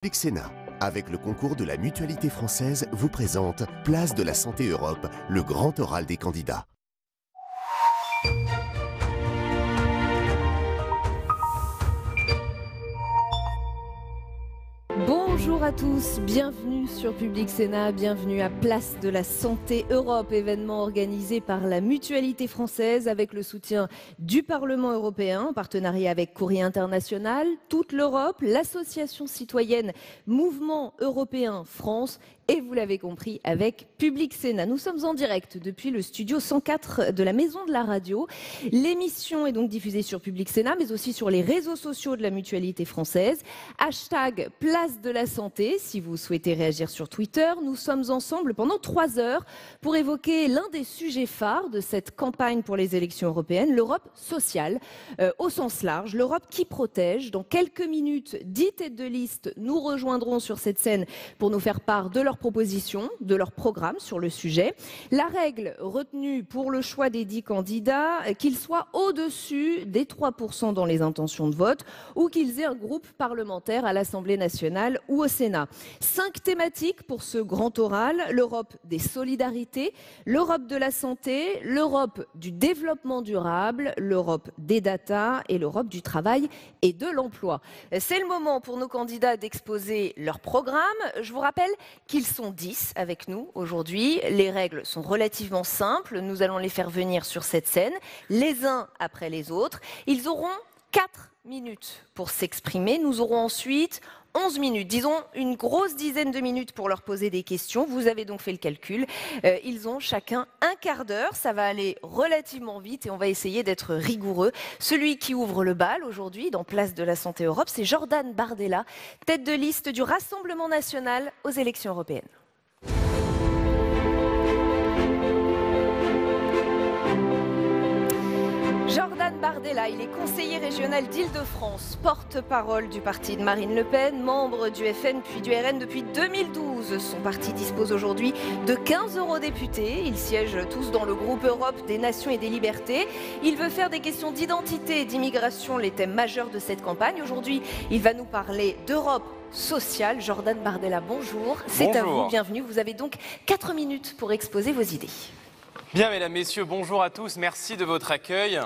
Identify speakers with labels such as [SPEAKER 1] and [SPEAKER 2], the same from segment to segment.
[SPEAKER 1] Public Sénat, avec le concours de la Mutualité française, vous présente Place de la Santé Europe, le grand oral des candidats.
[SPEAKER 2] Bonjour à tous, bienvenue sur Public Sénat, bienvenue à Place de la Santé Europe, événement organisé par la Mutualité française avec le soutien du Parlement européen, en partenariat avec Courrier International, toute l'Europe, l'association citoyenne Mouvement Européen France et vous l'avez compris avec Public Sénat. Nous sommes en direct depuis le studio 104 de la Maison de la Radio. L'émission est donc diffusée sur Public Sénat mais aussi sur les réseaux sociaux de la Mutualité française. Hashtag Place de la Santé si vous souhaitez réagir sur Twitter. Nous sommes ensemble pendant 3 heures pour évoquer l'un des sujets phares de cette campagne pour les élections européennes, l'Europe sociale au sens large, l'Europe qui protège. Dans quelques minutes, 10 têtes de liste nous rejoindront sur cette scène pour nous faire part de leurs propositions, de leur programme sur le sujet. La règle retenue pour le choix des 10 candidats, qu'ils soient au-dessus des 3% dans les intentions de vote ou qu'ils aient un groupe parlementaire à l'Assemblée nationale ou au Sénat. 5 thématiques pour ce grand oral, l'Europe des solidarités, l'Europe de la santé, l'Europe du développement durable, l'Europe des data et l'Europe du travail et de l'emploi. C'est le moment pour nos candidats d'exposer leur programme. Je vous rappelle qu'ils sont 10 avec nous aujourd'hui. Les règles sont relativement simples. Nous allons les faire venir sur cette scène, les uns après les autres. Ils auront 4 minutes pour s'exprimer. Nous aurons ensuite 11 minutes, disons une grosse dizaine de minutes pour leur poser des questions. Vous avez donc fait le calcul. Ils ont chacun un quart d'heure. Ça va aller relativement vite et on va essayer d'être rigoureux. Celui qui ouvre le bal aujourd'hui dans Place de la Santé Europe, c'est Jordan Bardella, tête de liste du Rassemblement national aux élections européennes. Jordan Bardella, il est conseiller régional d'Île-de-France, porte-parole du parti de Marine Le Pen, membre du FN puis du RN depuis 2012. Son parti dispose aujourd'hui de 15 eurodéputés. Ils siègent tous dans le groupe Europe des Nations et des Libertés. Il veut faire des questions d'identité et d'immigration les thèmes majeurs de cette campagne. Aujourd'hui, il va nous parler d'Europe sociale. Jordan Bardella, bonjour. C'est à vous, bienvenue. Vous avez donc 4 minutes pour exposer vos idées.
[SPEAKER 3] Bien, mesdames, messieurs, bonjour à tous. Merci de votre accueil.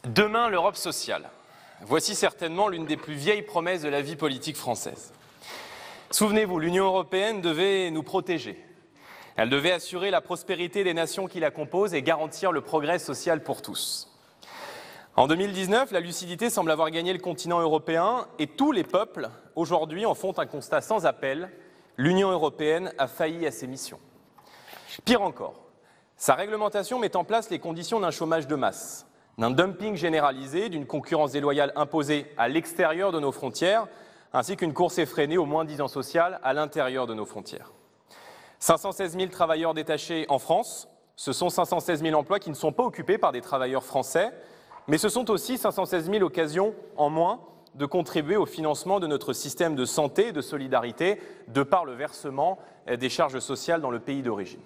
[SPEAKER 3] Demain, l'Europe sociale. Voici certainement l'une des plus vieilles promesses de la vie politique française. Souvenez-vous, l'Union européenne devait nous protéger. Elle devait assurer la prospérité des nations qui la composent et garantir le progrès social pour tous. En 2019, la lucidité semble avoir gagné le continent européen et tous les peuples, aujourd'hui, en font un constat sans appel. L'Union européenne a failli à ses missions. Pire encore, sa réglementation met en place les conditions d'un chômage de masse, d'un dumping généralisé, d'une concurrence déloyale imposée à l'extérieur de nos frontières, ainsi qu'une course effrénée au moins-disant social à l'intérieur de nos frontières. 516 000 travailleurs détachés en France, ce sont 516 000 emplois qui ne sont pas occupés par des travailleurs français, mais ce sont aussi 516 000 occasions en moins de contribuer au financement de notre système de santé et de solidarité, de par le versement des charges sociales dans le pays d'origine.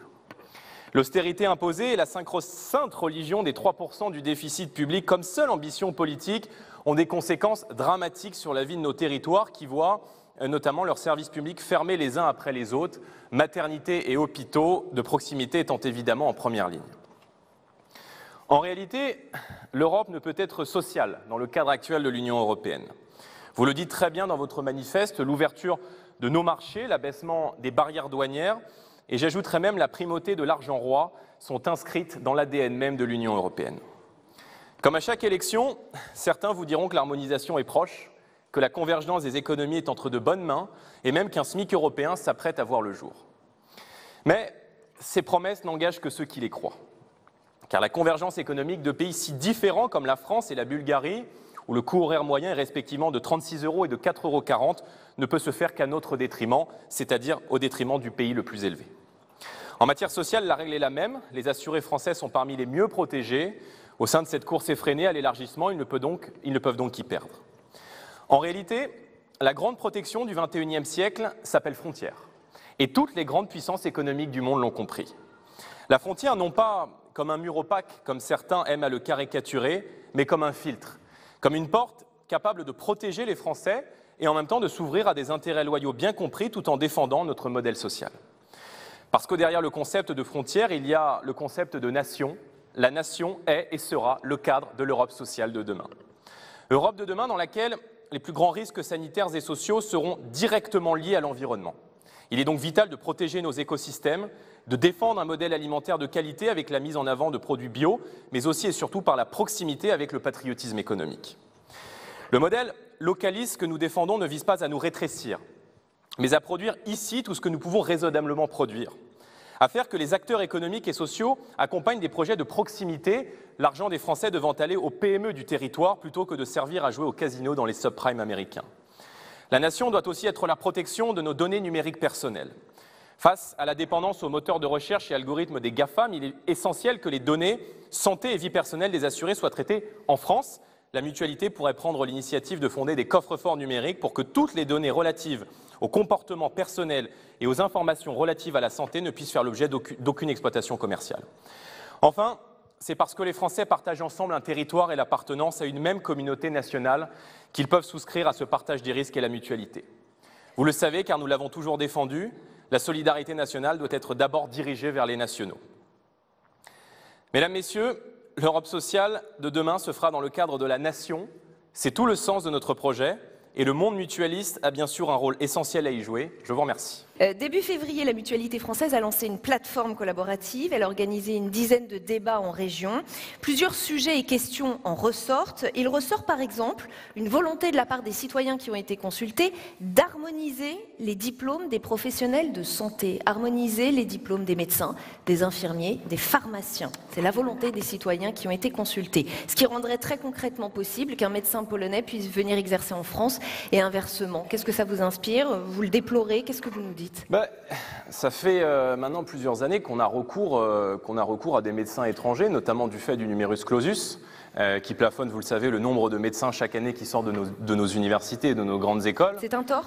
[SPEAKER 3] L'austérité imposée et la sacro-sainte religion des 3% du déficit public comme seule ambition politique ont des conséquences dramatiques sur la vie de nos territoires qui voient notamment leurs services publics fermés les uns après les autres, maternités et hôpitaux de proximité étant évidemment en première ligne. En réalité, l'Europe ne peut être sociale dans le cadre actuel de l'Union européenne. Vous le dites très bien dans votre manifeste, l'ouverture de nos marchés, l'abaissement des barrières douanières, et j'ajouterais même la primauté de l'argent roi sont inscrites dans l'ADN même de l'Union européenne. Comme à chaque élection, certains vous diront que l'harmonisation est proche, que la convergence des économies est entre de bonnes mains et même qu'un SMIC européen s'apprête à voir le jour. Mais ces promesses n'engagent que ceux qui les croient. Car la convergence économique de pays si différents comme la France et la Bulgarie, où le coût horaire moyen est respectivement de 36 € et de 4,40 €, ne peut se faire qu'à notre détriment, c'est-à-dire au détriment du pays le plus élevé. En matière sociale, la règle est la même. Les assurés français sont parmi les mieux protégés. Au sein de cette course effrénée à l'élargissement, ils ne peuvent donc qu'y perdre. En réalité, la grande protection du XXIe siècle s'appelle frontière. Et toutes les grandes puissances économiques du monde l'ont compris. La frontière, non pas comme un mur opaque, comme certains aiment à le caricaturer, mais comme un filtre, comme une porte capable de protéger les Français et en même temps de s'ouvrir à des intérêts loyaux bien compris tout en défendant notre modèle social. Parce que derrière le concept de frontière, il y a le concept de nation. La nation est et sera le cadre de l'Europe sociale de demain. Europe de demain dans laquelle les plus grands risques sanitaires et sociaux seront directement liés à l'environnement. Il est donc vital de protéger nos écosystèmes, de défendre un modèle alimentaire de qualité avec la mise en avant de produits bio, mais aussi et surtout par la proximité avec le patriotisme économique. Le modèle localiste que nous défendons ne vise pas à nous rétrécir, mais à produire ici tout ce que nous pouvons raisonnablement produire, à faire que les acteurs économiques et sociaux accompagnent des projets de proximité, l'argent des Français devant aller aux PME du territoire plutôt que de servir à jouer au casino dans les subprimes américains. La nation doit aussi être la protection de nos données numériques personnelles. Face à la dépendance aux moteurs de recherche et algorithmes des GAFAM, il est essentiel que les données santé et vie personnelle des assurés soient traitées en France. La mutualité pourrait prendre l'initiative de fonder des coffres-forts numériques pour que toutes les données relatives au comportement personnel et aux informations relatives à la santé ne puissent faire l'objet d'aucune exploitation commerciale. Enfin, c'est parce que les Français partagent ensemble un territoire et l'appartenance à une même communauté nationale qu'ils peuvent souscrire à ce partage des risques et la mutualité. Vous le savez, car nous l'avons toujours défendu, la solidarité nationale doit être d'abord dirigée vers les nationaux. Mesdames, Messieurs, l'Europe sociale de demain se fera dans le cadre de la nation. C'est tout le sens de notre projet. Et le monde mutualiste a bien sûr un rôle essentiel à y jouer. Je vous remercie.
[SPEAKER 2] Début février, la Mutualité française a lancé une plateforme collaborative. Elle a organisé une dizaine de débats en région. Plusieurs sujets et questions en ressortent. Il ressort par exemple une volonté de la part des citoyens qui ont été consultés d'harmoniser les diplômes des professionnels de santé, harmoniser les diplômes des médecins, des infirmiers, des pharmaciens. C'est la volonté des citoyens qui ont été consultés. Ce qui rendrait très concrètement possible qu'un médecin polonais puisse venir exercer en France et inversement. Qu'est-ce que ça vous inspire? Vous le déplorez? Qu'est-ce que vous nous dites?
[SPEAKER 3] Ça fait maintenant plusieurs années qu'on a recours à des médecins étrangers, notamment du fait du numerus clausus, qui plafonne, vous le savez, le nombre de médecins chaque année qui sortent de nos universités et de nos grandes écoles.
[SPEAKER 2] C'est un tort?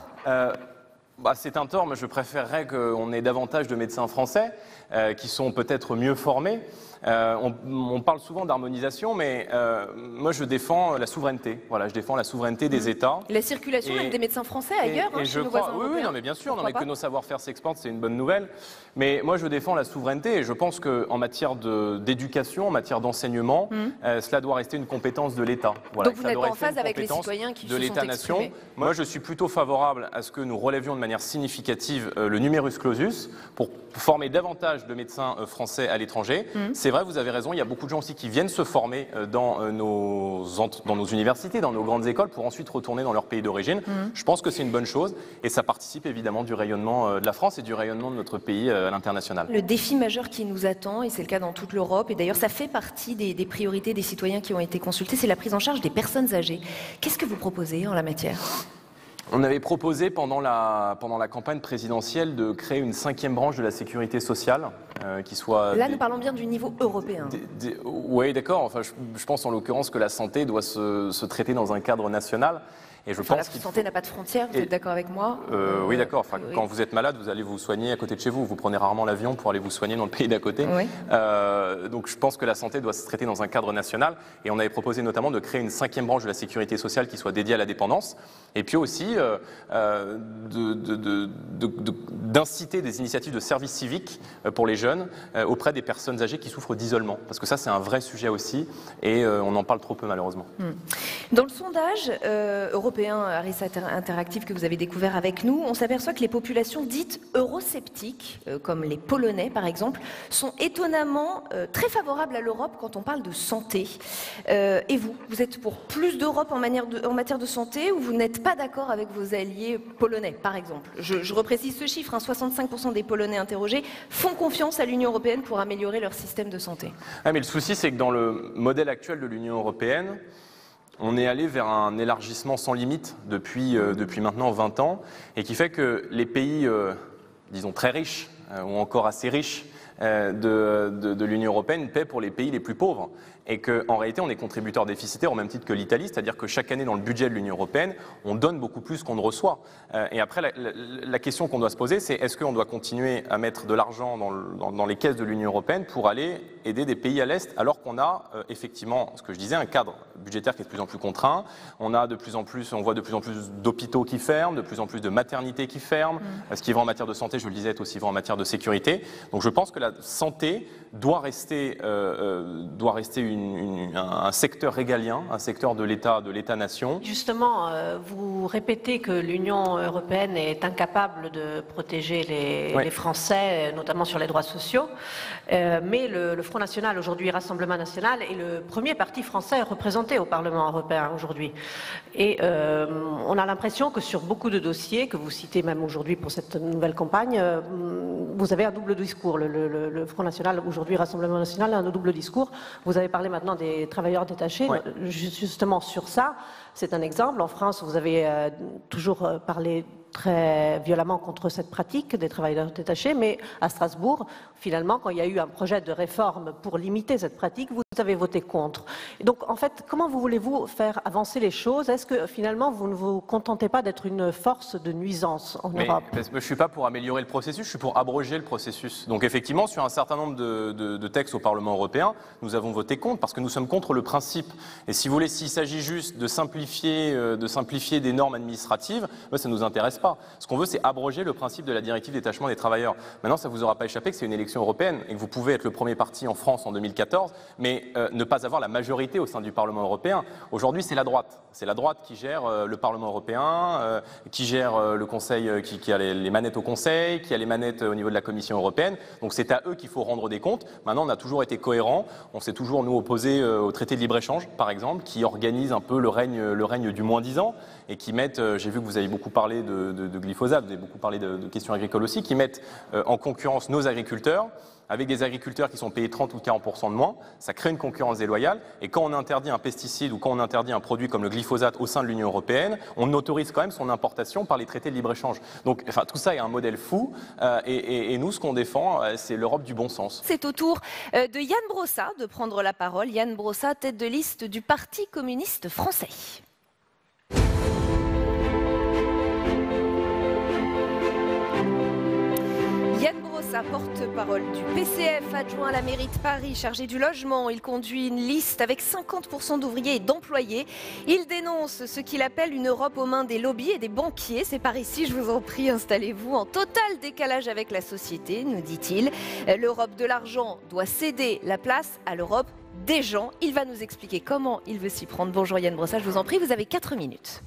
[SPEAKER 3] C'est un tort, mais je préférerais qu'on ait davantage de médecins français qui sont peut-être mieux formés. On parle souvent d'harmonisation, mais moi je défends la souveraineté. Voilà, je défends la souveraineté des États.
[SPEAKER 2] La circulation même des médecins français ailleurs, chez nos voisins européens.
[SPEAKER 3] Oui, non, mais bien sûr, que nos savoir-faire s'exportent, c'est une bonne nouvelle. Mais moi je défends la souveraineté et je pense qu'en matière d'éducation, en matière d'enseignement, cela doit rester une compétence de l'État. Voilà,
[SPEAKER 2] donc vous n'êtes pas en phase avec les citoyens qui se sont exprimés?
[SPEAKER 3] Moi je suis plutôt favorable à ce que nous relevions de manière significative le numerus clausus pour former davantage de médecins français à l'étranger. C'est vrai, vous avez raison, il y a beaucoup de gens aussi qui viennent se former dans nos universités, dans nos grandes écoles, pour ensuite retourner dans leur pays d'origine. Je pense que c'est une bonne chose et ça participe évidemment du rayonnement de la France et du rayonnement de notre pays à l'international.
[SPEAKER 2] Le défi majeur qui nous attend, et c'est le cas dans toute l'Europe, et d'ailleurs ça fait partie des priorités des citoyens qui ont été consultés, c'est la prise en charge des personnes âgées. Qu'est-ce que vous proposez en la matière ?
[SPEAKER 3] On avait proposé pendant la campagne présidentielle de créer une 5e branche de la sécurité sociale qui soit...
[SPEAKER 2] Là, nous parlons bien du niveau européen.
[SPEAKER 3] Oui, d'accord. Enfin, je pense en l'occurrence que la santé doit se traiter dans un cadre national. Et je pense
[SPEAKER 2] la santé n'a pas de frontières, vous êtes d'accord avec moi?
[SPEAKER 3] Oui, d'accord. Enfin, oui. Quand vous êtes malade, vous allez vous soigner à côté de chez vous. Vous prenez rarement l'avion pour aller vous soigner dans le pays d'à côté. Oui. Donc je pense que la santé doit se traiter dans un cadre national. Et on avait proposé notamment de créer une 5e branche de la sécurité sociale qui soit dédiée à la dépendance. Et puis aussi d'inciter des initiatives de service civique pour les jeunes auprès des personnes âgées qui souffrent d'isolement. Parce que ça, c'est un vrai sujet aussi. Et on en parle trop peu, malheureusement.
[SPEAKER 2] Dans le sondage européen Harris Interactive que vous avez découvert avec nous, on s'aperçoit que les populations dites eurosceptiques, comme les Polonais par exemple, sont étonnamment très favorables à l'Europe quand on parle de santé. Et vous êtes pour plus d'Europe en matière de santé ou vous n'êtes pas d'accord avec vos alliés polonais par exemple? Je reprécise ce chiffre, 65% des Polonais interrogés font confiance à l'Union européenne pour améliorer leur système de santé.
[SPEAKER 3] Ah, mais le souci c'est que dans le modèle actuel de l'Union européenne, on est allé vers un élargissement sans limite depuis maintenant 20 ans et qui fait que les pays, disons très riches ou encore assez riches de l'Union européenne paient pour les pays les plus pauvres. et qu'en réalité on est contributeur déficitaire au même titre que l'Italie, c'est-à-dire que chaque année dans le budget de l'Union européenne, on donne beaucoup plus qu'on ne reçoit. Et après, la question qu'on doit se poser, c'est est-ce qu'on doit continuer à mettre de l'argent dans les caisses de l'Union européenne pour aller aider des pays à l'Est, alors qu'on a effectivement, ce que je disais, un cadre budgétaire qui est de plus en plus contraint. On voit de plus en plus d'hôpitaux qui ferment, de plus en plus de maternités qui ferment. Ce qui va en matière de santé, je le disais, est aussi vrai en matière de sécurité. Donc je pense que la santé doit rester un secteur régalien, un secteur de l'État-nation.
[SPEAKER 4] Justement, vous répétez que l'Union européenne est incapable de protéger les Français, notamment sur les droits sociaux, mais le Front National, aujourd'hui Rassemblement National, est le premier parti français représenté au Parlement européen aujourd'hui. Et on a l'impression que sur beaucoup de dossiers, que vous citez même aujourd'hui pour cette nouvelle campagne, vous avez un double discours. Le Front National, aujourd'hui Rassemblement National, a un double discours. Vous avez parlé maintenant des travailleurs détachés.
[SPEAKER 3] Ouais.
[SPEAKER 4] Justement sur ça, c'est un exemple. En France, vous avez toujours parlé très violemment contre cette pratique des travailleurs détachés, mais à Strasbourg, finalement, quand il y a eu un projet de réforme pour limiter cette pratique, vous avez voté contre. Et donc, en fait, comment voulez-vous faire avancer les choses? Est-ce que, finalement, vous ne vous contentez pas d'être une force de nuisance en Europe?
[SPEAKER 3] Je ne suis pas pour améliorer le processus, je suis pour abroger le processus. Donc, effectivement, sur un certain nombre de textes au Parlement européen, nous avons voté contre, parce que nous sommes contre le principe. Et si vous voulez, s'il s'agit juste de simplifier des normes administratives, ça ne nous intéresse pas. Ce qu'on veut, c'est abroger le principe de la directive détachement des travailleurs. Maintenant, ça ne vous aura pas échappé que c'est une élection européenne et que vous pouvez être le premier parti en France en 2014, mais ne pas avoir la majorité au sein du Parlement européen. Aujourd'hui, c'est la droite. C'est la droite qui gère le Parlement européen, qui gère le Conseil, qui a les manettes au Conseil, qui a les manettes au niveau de la Commission européenne. Donc c'est à eux qu'il faut rendre des comptes. Maintenant, on a toujours été cohérents. On s'est toujours, nous, opposés au traité de libre-échange, par exemple, qui organise un peu le règne du moins-disant et qui mettent, j'ai vu que vous avez beaucoup parlé de glyphosate, vous avez beaucoup parlé de questions agricoles aussi, qui mettent en concurrence nos agriculteurs avec des agriculteurs qui sont payés 30 ou 40% de moins. Ça crée une concurrence déloyale. Et quand on interdit un pesticide ou quand on interdit un produit comme le glyphosate au sein de l'Union européenne, on autorise quand même son importation par les traités de libre-échange. Donc tout ça est un modèle fou. Et nous, ce qu'on défend, c'est l'Europe du bon sens.
[SPEAKER 2] C'est au tour de Yann Brossat de prendre la parole. Yann Brossat, tête de liste du Parti communiste français. Yann Brossat, porte-parole du PCF, adjoint à la mairie de Paris, chargé du logement. Il conduit une liste avec 50% d'ouvriers et d'employés. Il dénonce ce qu'il appelle une Europe aux mains des lobbies et des banquiers. C'est par ici, je vous en prie, installez-vous. En total décalage avec la société, nous dit-il. L'Europe de l'argent doit céder la place à l'Europe des gens. Il va nous expliquer comment il veut s'y prendre. Bonjour Yann Brossat, je vous en prie, vous avez 4 minutes.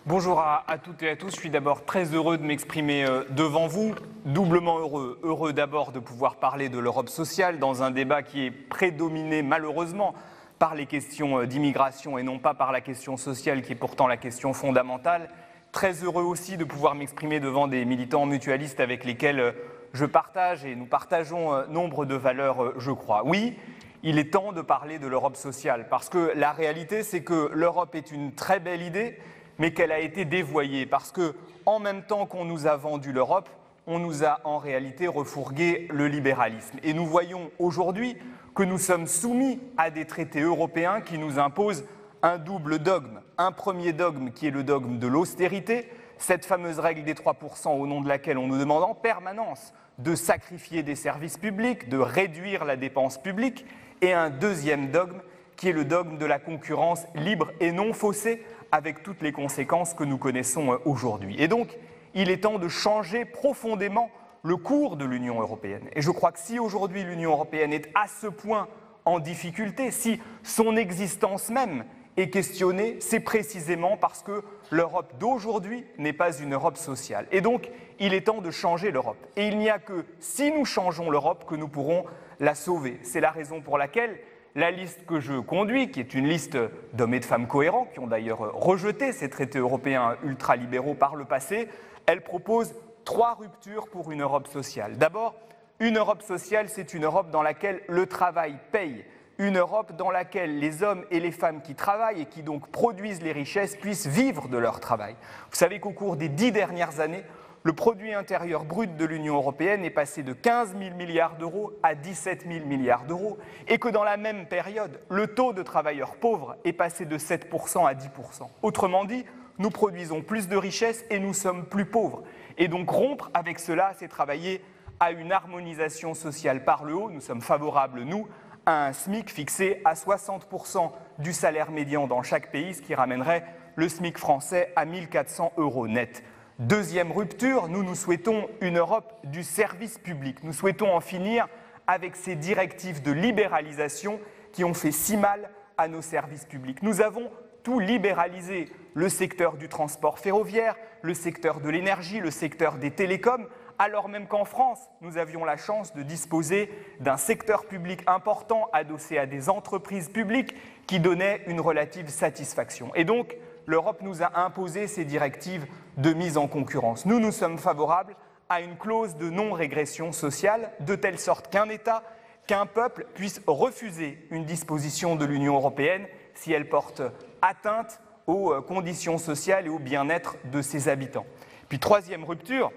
[SPEAKER 5] Bonjour à toutes et à tous, je suis d'abord très heureux de m'exprimer devant vous, doublement heureux. Heureux d'abord de pouvoir parler de l'Europe sociale dans un débat qui est prédominé malheureusement par les questions d'immigration et non pas par la question sociale qui est pourtant la question fondamentale. Très heureux aussi de pouvoir m'exprimer devant des militants mutualistes avec lesquels je partage et nous partageons nombre de valeurs, je crois. Oui, il est temps de parler de l'Europe sociale parce que la réalité c'est que l'Europe est une très belle idée, mais qu'elle a été dévoyée parce que, en même temps qu'on nous a vendu l'Europe, on nous a en réalité refourgué le libéralisme. Et nous voyons aujourd'hui que nous sommes soumis à des traités européens qui nous imposent un double dogme. Un premier dogme qui est le dogme de l'austérité, cette fameuse règle des 3% au nom de laquelle on nous demande en permanence de sacrifier des services publics, de réduire la dépense publique, et un deuxième dogme qui est le dogme de la concurrence libre et non faussée, avec toutes les conséquences que nous connaissons aujourd'hui. Et donc, il est temps de changer profondément le cours de l'Union européenne. Et je crois que si aujourd'hui l'Union européenne est à ce point en difficulté, si son existence même est questionnée, c'est précisément parce que l'Europe d'aujourd'hui n'est pas une Europe sociale. Et donc, il est temps de changer l'Europe. Et il n'y a que si nous changeons l'Europe que nous pourrons la sauver. C'est la raison pour laquelle la liste que je conduis, qui est une liste d'hommes et de femmes cohérents, qui ont d'ailleurs rejeté ces traités européens ultralibéraux par le passé, elle propose 3 ruptures pour une Europe sociale. D'abord, une Europe sociale, c'est une Europe dans laquelle le travail paye, une Europe dans laquelle les hommes et les femmes qui travaillent et qui donc produisent les richesses puissent vivre de leur travail. Vous savez qu'au cours des 10 dernières années, le produit intérieur brut de l'Union européenne est passé de 15 000 milliards d'euros à 17 000 milliards d'euros et que dans la même période, le taux de travailleurs pauvres est passé de 7% à 10%. Autrement dit, nous produisons plus de richesses et nous sommes plus pauvres. Et donc rompre avec cela, c'est travailler à une harmonisation sociale par le haut. Nous sommes favorables, nous, à un SMIC fixé à 60% du salaire médian dans chaque pays, ce qui ramènerait le SMIC français à 1 400 € net. Deuxième rupture, nous souhaitons une Europe du service public. Nous souhaitons en finir avec ces directives de libéralisation qui ont fait si mal à nos services publics. Nous avons tout libéralisé, le secteur du transport ferroviaire, le secteur de l'énergie, le secteur des télécoms, alors même qu'en France, nous avions la chance de disposer d'un secteur public important adossé à des entreprises publiques qui donnaient une relative satisfaction. Et donc, l'Europe nous a imposé ces directives de mise en concurrence. Nous sommes favorables à une clause de non-régression sociale, de telle sorte qu'un État, qu'un peuple puisse refuser une disposition de l'Union européenne si elle porte atteinte aux conditions sociales et au bien-être de ses habitants. Puis troisième rupture,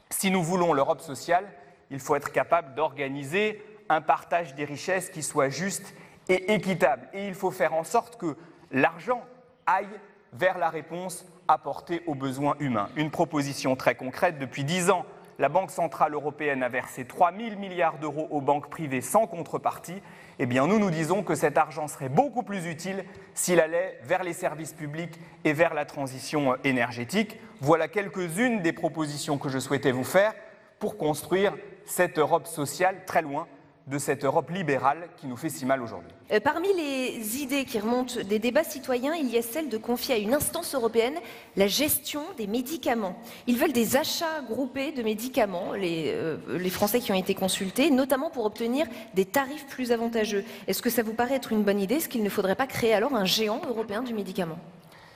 [SPEAKER 5] si nous voulons l'Europe sociale, il faut être capable d'organiser un partage des richesses qui soit juste et équitable. Et il faut faire en sorte que l'argent aille vers la réponse apportée aux besoins humains. Une proposition très concrète, depuis 10 ans, la Banque centrale européenne a versé 3 000 milliards d'euros aux banques privées sans contrepartie. Eh bien, nous disons que cet argent serait beaucoup plus utile s'il allait vers les services publics et vers la transition énergétique. Voilà quelques-unes des propositions que je souhaitais vous faire pour construire cette Europe sociale très loin de cette Europe libérale qui nous fait si mal aujourd'hui.
[SPEAKER 2] Parmi les idées qui remontent des débats citoyens, il y a celle de confier à une instance européenne la gestion des médicaments. Ils veulent des achats groupés de médicaments, les Français qui ont été consultés, notamment pour obtenir des tarifs plus avantageux. Est-ce que ça vous paraît être une bonne idée? Est-ce qu'il ne faudrait pas créer alors un géant européen du médicament?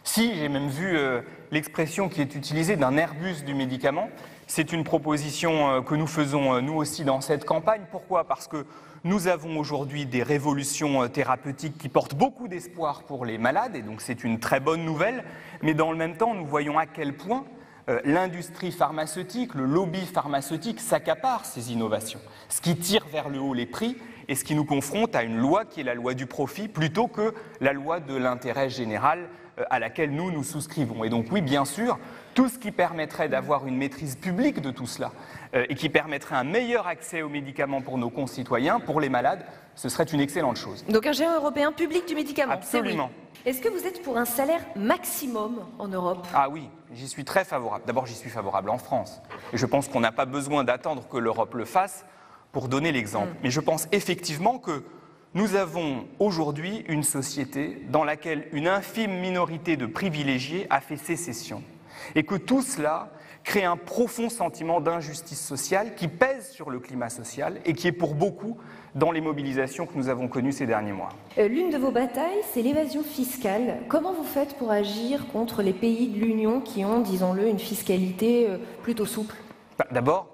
[SPEAKER 5] Si, j'ai même vu l'expression qui est utilisée d'un Airbus du médicament. C'est une proposition que nous faisons nous aussi dans cette campagne. Pourquoi? Parce que nous avons aujourd'hui des révolutions thérapeutiques qui portent beaucoup d'espoir pour les malades, et donc c'est une très bonne nouvelle. Mais dans le même temps, nous voyons à quel point l'industrie pharmaceutique, le lobby pharmaceutique s'accapare ces innovations, ce qui tire vers le haut les prix et ce qui nous confronte à une loi qui est la loi du profit plutôt que la loi de l'intérêt général à laquelle nous souscrivons. Et donc oui, bien sûr, tout ce qui permettrait d'avoir une maîtrise publique de tout cela et qui permettrait un meilleur accès aux médicaments pour nos concitoyens, pour les malades, ce serait une excellente chose.
[SPEAKER 2] Donc un géant européen public du médicament,
[SPEAKER 5] absolument.
[SPEAKER 2] Oui. Est-ce que vous êtes pour un salaire maximum en Europe?
[SPEAKER 5] Ah oui, j'y suis très favorable. D'abord, j'y suis favorable en France. Et je pense qu'on n'a pas besoin d'attendre que l'Europe le fasse pour donner l'exemple. Mais je pense effectivement que nous avons aujourd'hui une société dans laquelle une infime minorité de privilégiés a fait sécession. Et que tout cela crée un profond sentiment d'injustice sociale qui pèse sur le climat social et qui est pour beaucoup dans les mobilisations que nous avons connues ces derniers mois.
[SPEAKER 2] L'une de vos batailles, c'est l'évasion fiscale. Comment vous faites pour agir contre les pays de l'Union qui ont, disons-le, une fiscalité plutôt souple?
[SPEAKER 5] D'abord,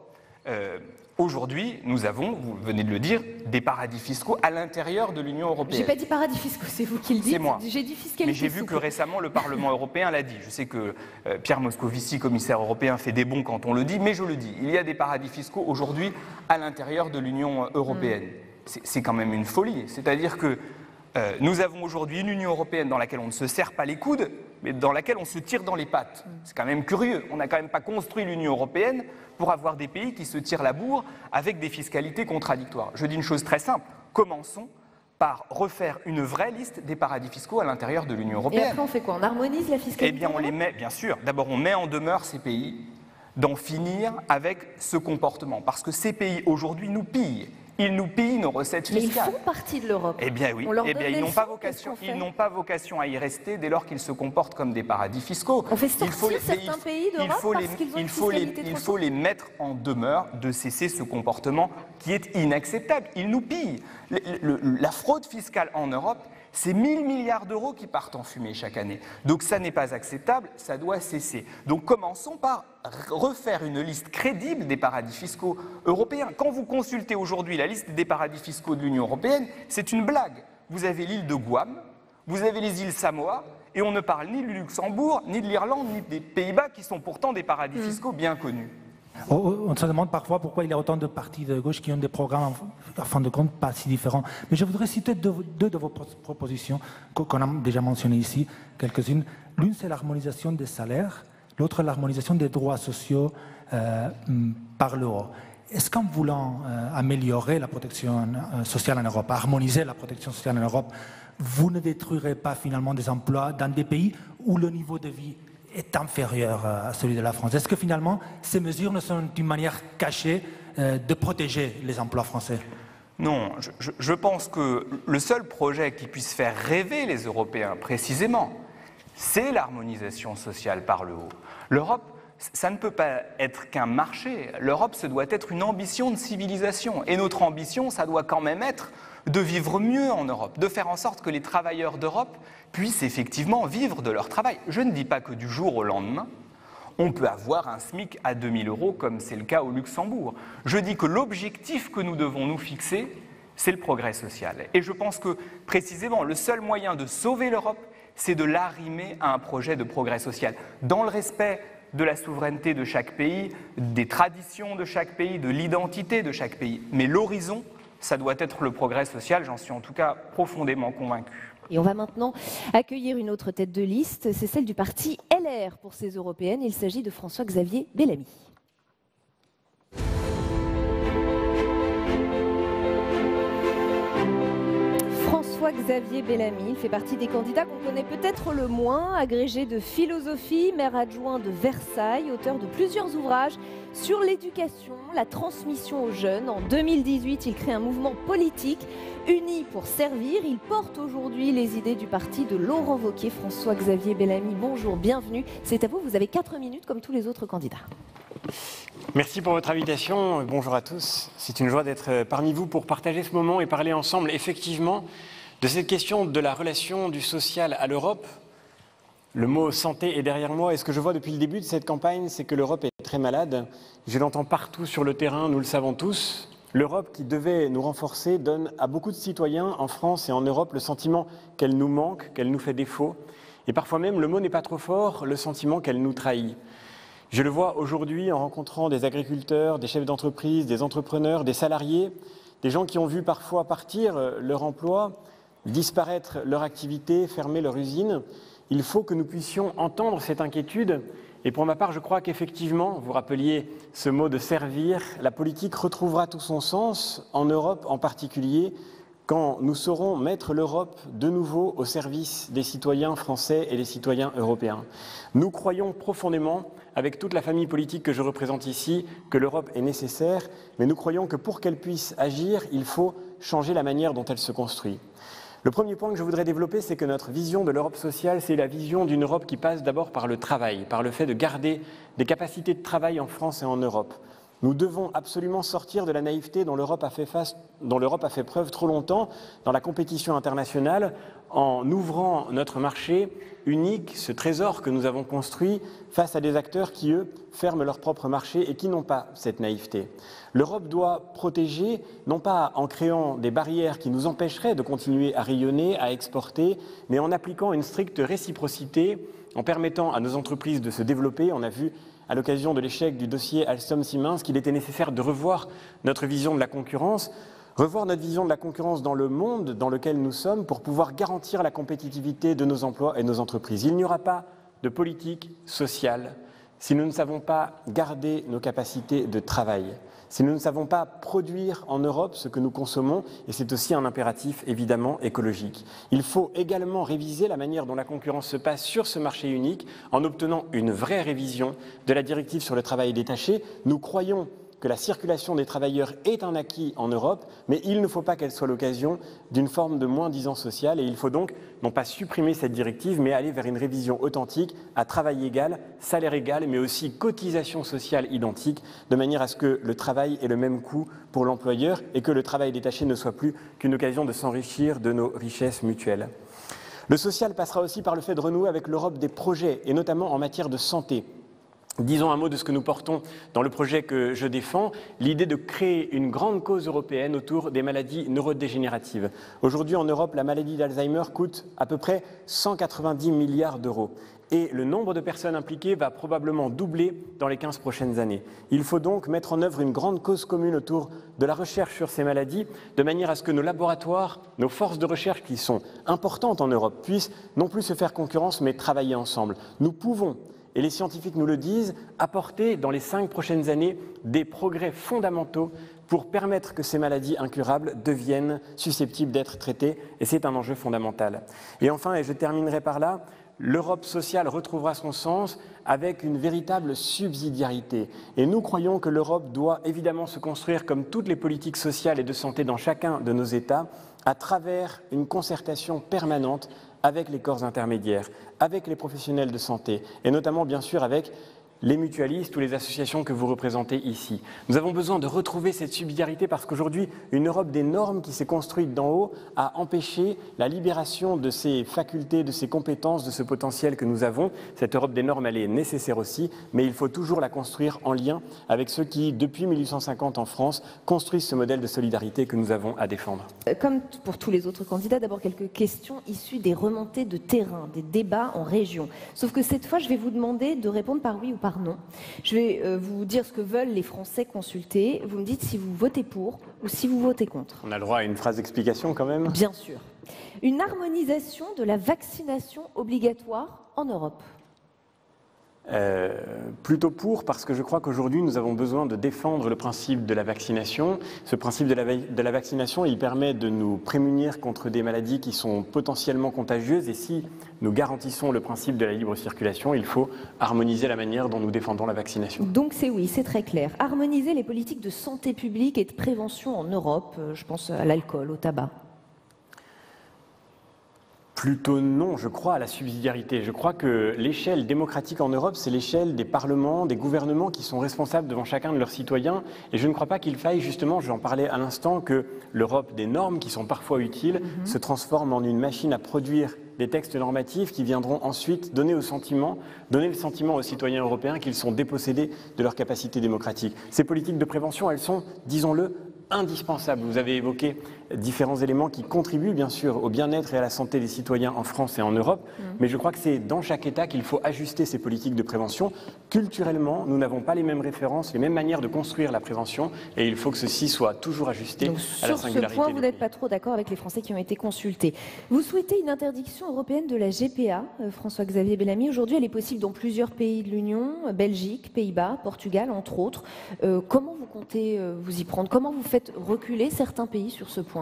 [SPEAKER 5] aujourd'hui, nous avons, vous venez de le dire, des paradis fiscaux à l'intérieur de l'Union européenne.
[SPEAKER 2] J'ai pas dit paradis fiscaux, c'est vous qui le dites.
[SPEAKER 5] C'est moi.
[SPEAKER 2] J'ai dit fiscalité.
[SPEAKER 5] Mais j'ai vu que récemment, le Parlement européen l'a dit. Je sais que Pierre Moscovici, commissaire européen, fait des bons quand on le dit, mais je le dis. Il y a des paradis fiscaux aujourd'hui à l'intérieur de l'Union européenne. C'est quand même une folie. C'est-à-dire que nous avons aujourd'hui une Union européenne dans laquelle on ne se serre pas les coudes, mais dans laquelle on se tire dans les pattes. C'est quand même curieux. On n'a quand même pas construit l'Union européenne pour avoir des pays qui se tirent la bourre avec des fiscalités contradictoires. Je dis une chose très simple. Commençons par refaire une vraie liste des paradis fiscaux à l'intérieur de l'Union européenne.
[SPEAKER 2] Et après, on fait quoi? On harmonise la fiscalité?
[SPEAKER 5] Eh bien, on les met, bien sûr. D'abord, on met en demeure ces pays d'en finir avec ce comportement. Parce que ces pays, aujourd'hui, nous pillent. Ils nous pillent nos recettes fiscales.
[SPEAKER 2] Mais ils font partie de l'Europe.
[SPEAKER 5] Eh bien oui, ils n'ont pas vocation à y rester dès lors qu'ils se comportent comme des paradis fiscaux.
[SPEAKER 2] On fait sortir certains pays d'Europe parce qu'ils ont une fiscalité
[SPEAKER 5] il faut les mettre en demeure de cesser ce comportement qui est inacceptable. Ils nous pillent. La fraude fiscale en Europe, c'est 1 000 milliards d'euros qui partent en fumée chaque année. Donc ça n'est pas acceptable, ça doit cesser. Donc commençons par refaire une liste crédible des paradis fiscaux européens. Quand vous consultez aujourd'hui la liste des paradis fiscaux de l'Union européenne, c'est une blague. Vous avez l'île de Guam, vous avez les îles Samoa Et on ne parle ni du Luxembourg, ni de l'Irlande, ni des Pays-Bas, qui sont pourtant des paradis fiscaux bien connus.
[SPEAKER 6] On se demande parfois pourquoi il y a autant de partis de gauche qui ont des programmes, en fin de compte, pas si différents. Mais je voudrais citer deux de vos propositions qu'on a déjà mentionnées ici, quelques-unes. L'une, c'est l'harmonisation des salaires, l'autre, l'harmonisation des droits sociaux par le haut. Est-ce qu'en voulant améliorer la protection sociale en Europe, harmoniser la protection sociale en Europe, vous ne détruirez pas finalement des emplois dans des pays où le niveau de vie est inférieur à celui de la France? Est-ce que finalement ces mesures ne sont une manière cachée de protéger les emplois français?
[SPEAKER 5] Non, je pense que le seul projet qui puisse faire rêver les Européens précisément, c'est l'harmonisation sociale par le haut. L'Europe, ça ne peut pas être qu'un marché. L'Europe, ça doit être une ambition de civilisation. Et notre ambition, ça doit quand même être de vivre mieux en Europe, de faire en sorte que les travailleurs d'Europe puissent effectivement vivre de leur travail. Je ne dis pas que du jour au lendemain, on peut avoir un SMIC à 2 000 € comme c'est le cas au Luxembourg. Je dis que l'objectif que nous devons nous fixer, c'est le progrès social. Et je pense que précisément le seul moyen de sauver l'Europe, c'est de l'arrimer à un projet de progrès social, dans le respect de la souveraineté de chaque pays, des traditions de chaque pays, de l'identité de chaque pays. Mais l'horizon, ça doit être le progrès social, j'en suis en tout cas profondément convaincu.
[SPEAKER 2] Et on va maintenant accueillir une autre tête de liste, c'est celle du parti LR pour ces européennes. Il s'agit de François-Xavier Bellamy. François-Xavier Bellamy fait partie des candidats qu'on connaît peut-être le moins, agrégé de philosophie, maire adjoint de Versailles, auteur de plusieurs ouvrages sur l'éducation, la transmission aux jeunes. En 2018, il crée un mouvement politique, Unis pour servir. Il porte aujourd'hui les idées du parti de Laurent Wauquiez. François-Xavier Bellamy, bonjour, bienvenue. C'est à vous, vous avez 4 minutes comme tous les autres candidats.
[SPEAKER 3] Merci pour votre invitation. Bonjour à tous. C'est une joie d'être parmi vous pour partager ce moment et parler ensemble effectivement de cette question de la relation du social à l'Europe. Le mot santé est derrière moi et ce que je vois depuis le début de cette campagne, c'est que l'Europe est très malade. Je l'entends partout sur le terrain, nous le savons tous. L'Europe qui devait nous renforcer donne à beaucoup de citoyens en France et en Europe le sentiment qu'elle nous manque, qu'elle nous fait défaut. Et parfois même, le mot n'est pas trop fort, le sentiment qu'elle nous trahit. Je le vois aujourd'hui en rencontrant des agriculteurs, des chefs d'entreprise, des entrepreneurs, des salariés, des gens qui ont vu parfois partir leur emploi, disparaître leur activité, fermer leur usine. Il faut que nous puissions entendre cette inquiétude. Et pour ma part, je crois qu'effectivement, vous rappeliez ce mot de servir, la politique retrouvera tout son sens, en Europe en particulier, quand nous saurons mettre l'Europe de nouveau au service des citoyens français et des citoyens européens. Nous croyons profondément, avec toute la famille politique que je représente ici, que l'Europe est nécessaire, mais nous croyons que pour qu'elle puisse agir, il faut changer la manière dont elle se construit. Le premier point que je voudrais développer, c'est que notre vision de l'Europe sociale, c'est la vision d'une Europe qui passe d'abord par le travail, par le fait de garder des capacités de travail en France et en Europe. Nous devons absolument sortir de la naïveté dont l'Europe a fait preuve trop longtemps dans la compétition internationale en ouvrant notre marché unique, ce trésor que nous avons construit face à des acteurs qui, eux, ferment leur propre marché et qui n'ont pas cette naïveté. L'Europe doit protéger, non pas en créant des barrières qui nous empêcheraient de continuer à rayonner, à exporter, mais en appliquant une stricte réciprocité, en permettant à nos entreprises de se développer. On a vu à l'occasion de l'échec du dossier Alstom-Siemens qu'il était nécessaire de revoir notre vision de la concurrence, dans le monde dans lequel nous sommes pour pouvoir garantir la compétitivité de nos emplois et de nos entreprises. Il n'y aura pas de politique sociale si nous ne savons pas garder nos capacités de travail, si nous ne savons pas produire en Europe ce que nous consommons, et c'est aussi un impératif évidemment écologique. Il faut également réviser la manière dont la concurrence se passe sur ce marché unique en obtenant une vraie révision de la directive sur le travail détaché. Nous croyons que la circulation des travailleurs est un acquis en Europe, mais il ne faut pas qu'elle soit l'occasion d'une forme de moins-disant social et il faut donc non pas supprimer cette directive, mais aller vers une révision authentique à travail égal, salaire égal, mais aussi cotisation sociale identique, de manière à ce que le travail ait le même coût pour l'employeur et que le travail détaché ne soit plus qu'une occasion de s'enrichir de nos richesses mutuelles. Le social passera aussi par le fait de renouer avec l'Europe des projets, et notamment en matière de santé.
[SPEAKER 7] Disons un mot de ce que nous portons dans le projet que je défends, l'idée de créer une grande cause européenne autour des maladies neurodégénératives. Aujourd'hui, en Europe, la maladie d'Alzheimer coûte à peu près 190 milliards d'euros. Et le nombre de personnes impliquées va probablement doubler dans les 15 prochaines années. Il faut donc mettre en œuvre une grande cause commune autour de la recherche sur ces maladies, de manière à ce que nos laboratoires, nos forces de recherche qui sont importantes en Europe, puissent non plus se faire concurrence, mais travailler ensemble. Nous pouvons, et les scientifiques nous le disent, apporter dans les 5 prochaines années des progrès fondamentaux pour permettre que ces maladies incurables deviennent susceptibles d'être traitées, et c'est un enjeu fondamental. Et enfin, et je terminerai par là, l'Europe sociale retrouvera son sens avec une véritable subsidiarité. Et nous croyons que l'Europe doit évidemment se construire comme toutes les politiques sociales et de santé dans chacun de nos États, à travers une concertation permanente avec les corps intermédiaires, avec les professionnels de santé, et notamment bien sûr avec les mutualistes ou les associations que vous représentez ici. Nous avons besoin de retrouver cette subsidiarité parce qu'aujourd'hui, une Europe des normes qui s'est construite d'en haut a empêché la libération de ces facultés, de ces compétences, de ce potentiel que nous avons. Cette Europe des normes, elle est nécessaire aussi, mais il faut toujours la construire en lien avec ceux qui, depuis 1850 en France, construisent ce modèle de solidarité que nous avons à défendre.
[SPEAKER 2] Comme pour tous les autres candidats, d'abord quelques questions issues des remontées de terrain, des débats en région. Sauf que cette fois, je vais vous demander de répondre par oui ou par non. Je vais vous dire ce que veulent les Français consultés. Vous me dites si vous votez pour ou si vous votez contre.
[SPEAKER 7] On a le droit à une phrase d'explication quand même.
[SPEAKER 2] Bien sûr. Une harmonisation de la vaccination obligatoire en Europe.
[SPEAKER 7] Plutôt pour, parce que je crois qu'aujourd'hui nous avons besoin de défendre le principe de la vaccination. Ce principe de la vaccination, il permet de nous prémunir contre des maladies qui sont potentiellement contagieuses, et si nous garantissons le principe de la libre circulation, il faut harmoniser la manière dont nous défendons la vaccination.
[SPEAKER 2] Donc c'est oui, c'est très clair. Harmoniser les politiques de santé publique et de prévention en Europe, je pense à l'alcool, au tabac.
[SPEAKER 7] Plutôt non, je crois à la subsidiarité. Je crois que l'échelle démocratique en Europe, c'est l'échelle des parlements, des gouvernements qui sont responsables devant chacun de leurs citoyens. Et je ne crois pas qu'il faille, justement, j'en parlais à l'instant, que l'Europe des normes, qui sont parfois utiles, se transforme en une machine à produire des textes normatifs qui viendront ensuite donner le sentiment aux citoyens européens qu'ils sont dépossédés de leur capacité démocratique. Ces politiques de prévention, elles sont, disons-le, indispensables. Vous avez évoqué différents éléments qui contribuent bien sûr au bien-être et à la santé des citoyens en France et en Europe, mais je crois que c'est dans chaque État qu'il faut ajuster ces politiques de prévention. Culturellement, nous n'avons pas les mêmes références, les mêmes manières de construire la prévention, et il faut que ceci soit toujours ajusté
[SPEAKER 2] donc,
[SPEAKER 7] à la singularité.
[SPEAKER 2] Sur ce point, vous n'êtes pas trop d'accord avec les Français qui ont été consultés. Vous souhaitez une interdiction européenne de la GPA, François-Xavier Bellamy. Aujourd'hui, elle est possible dans plusieurs pays de l'Union, Belgique, Pays-Bas, Portugal, entre autres. Comment vous comptez vous y prendre? Comment vous faites reculer certains pays sur ce point?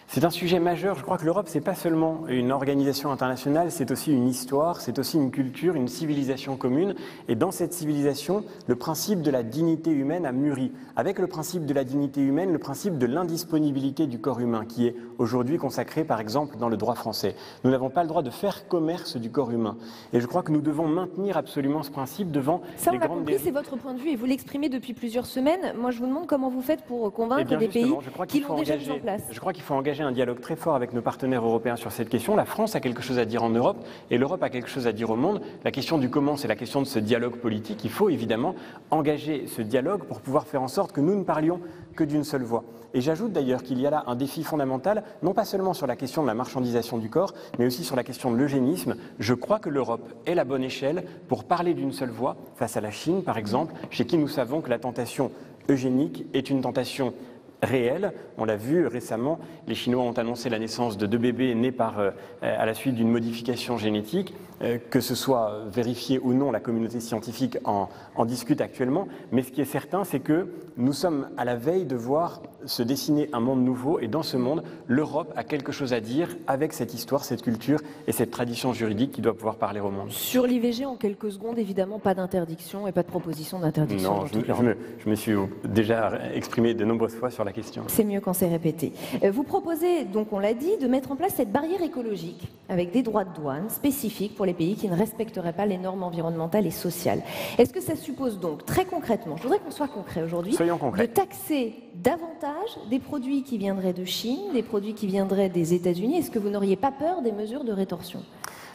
[SPEAKER 7] C'est un sujet majeur. Je crois que l'Europe, c'est pas seulement une organisation internationale, c'est aussi une histoire, c'est aussi une culture, une civilisation commune. Et dans cette civilisation, le principe de la dignité humaine a mûri. Avec le principe de la dignité humaine, le principe de l'indisponibilité du corps humain, qui est aujourd'hui consacré, par exemple, dans le droit français. Nous n'avons pas le droit de faire commerce du corps humain. Et je crois que nous devons maintenir absolument ce principe devant
[SPEAKER 2] ça,
[SPEAKER 7] les grandes... Ça,
[SPEAKER 2] on a compris, c'est votre point de vue et vous l'exprimez depuis plusieurs semaines. Moi, je vous demande comment vous faites pour convaincre des pays qui l'ont déjà mis en place.
[SPEAKER 7] Je crois qu'il faut engager un dialogue très fort avec nos partenaires européens sur cette question. La France a quelque chose à dire en Europe et l'Europe a quelque chose à dire au monde. La question du comment, c'est la question de ce dialogue politique. Il faut évidemment engager ce dialogue pour pouvoir faire en sorte que nous ne parlions que d'une seule voix. Et j'ajoute d'ailleurs qu'il y a là un défi fondamental, non pas seulement sur la question de la marchandisation du corps, mais aussi sur la question de l'eugénisme. Je crois que l'Europe est la bonne échelle pour parler d'une seule voix face à la Chine, par exemple, chez qui nous savons que la tentation eugénique est une tentation réel. On l'a vu récemment, les Chinois ont annoncé la naissance de 2 bébés nés à la suite d'une modification génétique. Que ce soit vérifié ou non, la communauté scientifique en discute actuellement. Mais ce qui est certain, c'est que nous sommes à la veille de voir se dessiner un monde nouveau. Et dans ce monde, l'Europe a quelque chose à dire avec cette histoire, cette culture et cette tradition juridique qui doit pouvoir parler au monde.
[SPEAKER 2] Sur l'IVG, en quelques secondes, évidemment, pas d'interdiction et pas de proposition d'interdiction.
[SPEAKER 7] Non, je me suis déjà exprimé de nombreuses fois sur la question.
[SPEAKER 2] C'est mieux quand c'est répété. Vous proposez, donc on l'a dit, de mettre en place cette barrière écologique avec des droits de douane spécifiques pour les pays qui ne respecteraient pas les normes environnementales et sociales. Est-ce que ça suppose donc, très concrètement, je voudrais qu'on soit concret aujourd'hui, de taxer davantage des produits qui viendraient de Chine, des produits qui viendraient des États-Unis? Est-ce que vous n'auriez pas peur des mesures de rétorsion ?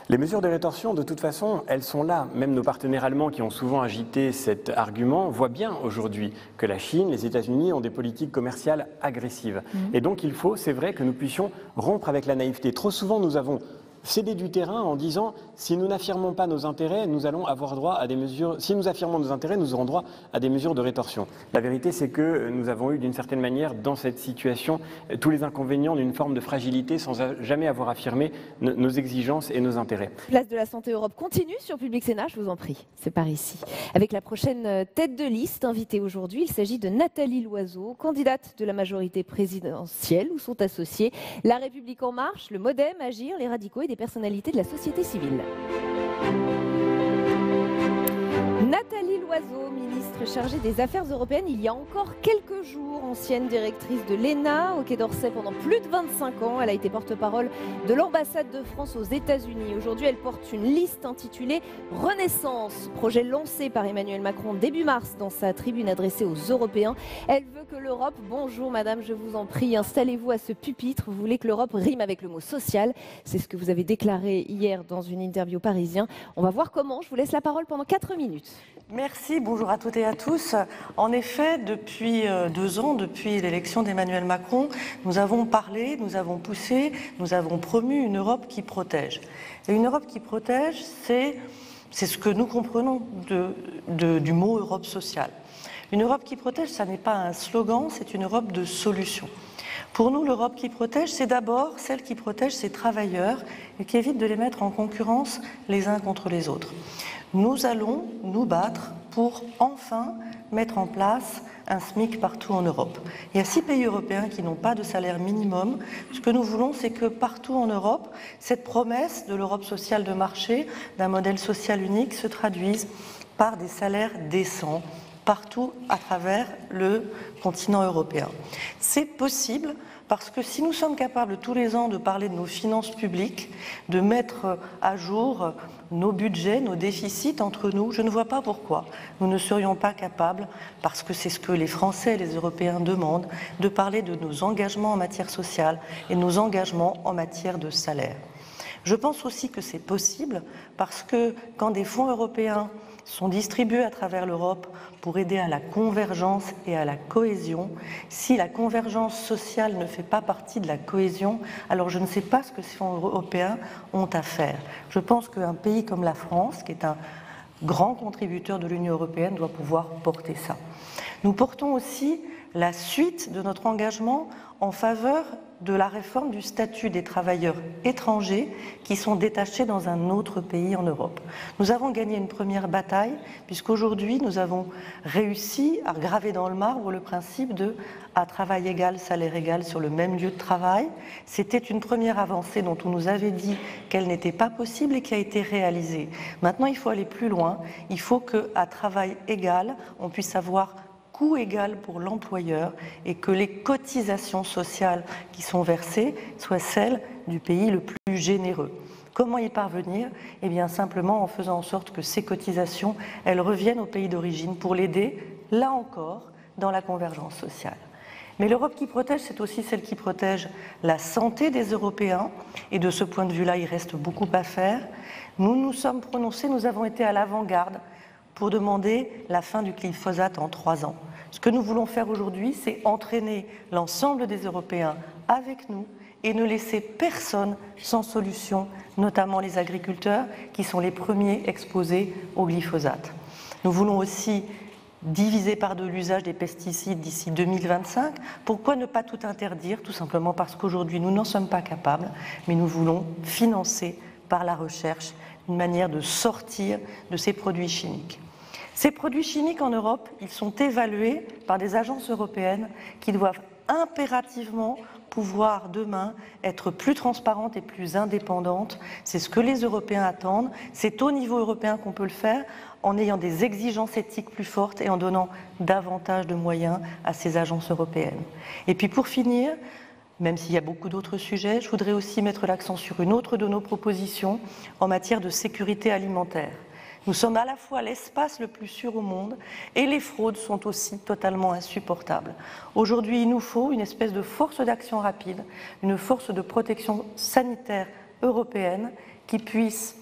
[SPEAKER 7] Les mesures de rétorsion, de toute façon, elles sont là. Même nos partenaires allemands qui ont souvent agité cet argument voient bien aujourd'hui que la Chine, les États-Unis ont des politiques commerciales agressives. Et donc il faut, c'est vrai, que nous puissions rompre avec la naïveté. Trop souvent, nous avons cédé du terrain en disant si nous n'affirmons pas nos intérêts, nous allons avoir droit à des mesures. Si nous affirmons nos intérêts, nous aurons droit à des mesures de rétorsion. La vérité, c'est que nous avons eu d'une certaine manière dans cette situation tous les inconvénients d'une forme de fragilité sans jamais avoir affirmé nos exigences et nos intérêts.
[SPEAKER 2] Place de la Santé Europe continue sur Public Sénat, je vous en prie, c'est par ici. Avec la prochaine tête de liste invitée aujourd'hui, il s'agit de Nathalie Loiseau, candidate de la majorité présidentielle où sont associés La République En Marche, le Modem, Agir, les radicaux et des personnalités de la société civile. Nathalie Loiseau, ministre chargée des Affaires européennes, il y a encore quelques jours, ancienne directrice de l'ENA au Quai d'Orsay pendant plus de 25 ans. Elle a été porte-parole de l'ambassade de France aux États-Unis. Aujourd'hui, elle porte une liste intitulée Renaissance, projet lancé par Emmanuel Macron début mars dans sa tribune adressée aux Européens. Elle veut que l'Europe, bonjour madame, je vous en prie, installez-vous à ce pupitre. Vous voulez que l'Europe rime avec le mot social. C'est ce que vous avez déclaré hier dans une interview Parisien. On va voir comment. Je vous laisse la parole pendant 4 minutes.
[SPEAKER 8] Merci, bonjour à toutes et à tous. En effet, depuis 2 ans, depuis l'élection d'Emmanuel Macron, nous avons parlé, nous avons poussé, nous avons promu une Europe qui protège. Et une Europe qui protège, c'est ce que nous comprenons du mot Europe sociale. Une Europe qui protège, ça n'est pas un slogan, c'est une Europe de solutions. Pour nous, l'Europe qui protège, c'est d'abord celle qui protège ses travailleurs et qui évite de les mettre en concurrence les uns contre les autres. Nous allons nous battre pour enfin mettre en place un SMIC partout en Europe. Il y a 6 pays européens qui n'ont pas de salaire minimum. Ce que nous voulons, c'est que partout en Europe, cette promesse de l'Europe sociale de marché, d'un modèle social unique, se traduise par des salaires décents partout à travers le continent européen. C'est possible parce que si nous sommes capables tous les ans de parler de nos finances publiques, de mettre à jour nos budgets, nos déficits entre nous, je ne vois pas pourquoi nous ne serions pas capables, parce que c'est ce que les Français et les Européens demandent, de parler de nos engagements en matière sociale et nos engagements en matière de salaire. Je pense aussi que c'est possible parce que quand des fonds européens sont distribués à travers l'Europe pour aider à la convergence et à la cohésion. Si la convergence sociale ne fait pas partie de la cohésion, alors je ne sais pas ce que ces fonds européens ont à faire. Je pense qu'un pays comme la France, qui est un grand contributeur de l'Union européenne, doit pouvoir porter ça. Nous portons aussi la suite de notre engagement en faveur de la réforme du statut des travailleurs étrangers qui sont détachés dans un autre pays en Europe. Nous avons gagné une première bataille puisqu'aujourd'hui nous avons réussi à graver dans le marbre le principe de à travail égal, salaire égal sur le même lieu de travail. C'était une première avancée dont on nous avait dit qu'elle n'était pas possible et qui a été réalisée. Maintenant, il faut aller plus loin. Il faut qu'à travail égal, on puisse avoir coût égal pour l'employeur et que les cotisations sociales qui sont versées soient celles du pays le plus généreux. Comment y parvenir? Eh bien simplement en faisant en sorte que ces cotisations, elles reviennent au pays d'origine pour l'aider, là encore, dans la convergence sociale. Mais l'Europe qui protège, c'est aussi celle qui protège la santé des Européens et de ce point de vue-là, il reste beaucoup à faire. Nous nous sommes prononcés, nous avons été à l'avant-garde pour demander la fin du glyphosate en 3 ans. Ce que nous voulons faire aujourd'hui, c'est entraîner l'ensemble des Européens avec nous et ne laisser personne sans solution, notamment les agriculteurs qui sont les premiers exposés au glyphosate. Nous voulons aussi diviser par 2 l'usage des pesticides d'ici 2025. Pourquoi ne pas tout interdire? Tout simplement parce qu'aujourd'hui, nous n'en sommes pas capables, mais nous voulons financer par la recherche une manière de sortir de ces produits chimiques. Ces produits chimiques en Europe, ils sont évalués par des agences européennes qui doivent impérativement pouvoir demain être plus transparentes et plus indépendantes. C'est ce que les Européens attendent. C'est au niveau européen qu'on peut le faire en ayant des exigences éthiques plus fortes et en donnant davantage de moyens à ces agences européennes. Et puis pour finir, même s'il y a beaucoup d'autres sujets, je voudrais aussi mettre l'accent sur une autre de nos propositions en matière de sécurité alimentaire. Nous sommes à la fois l'espace le plus sûr au monde et les fraudes sont aussi totalement insupportables. Aujourd'hui, il nous faut une espèce de force d'action rapide, une force de protection sanitaire européenne qui puisse,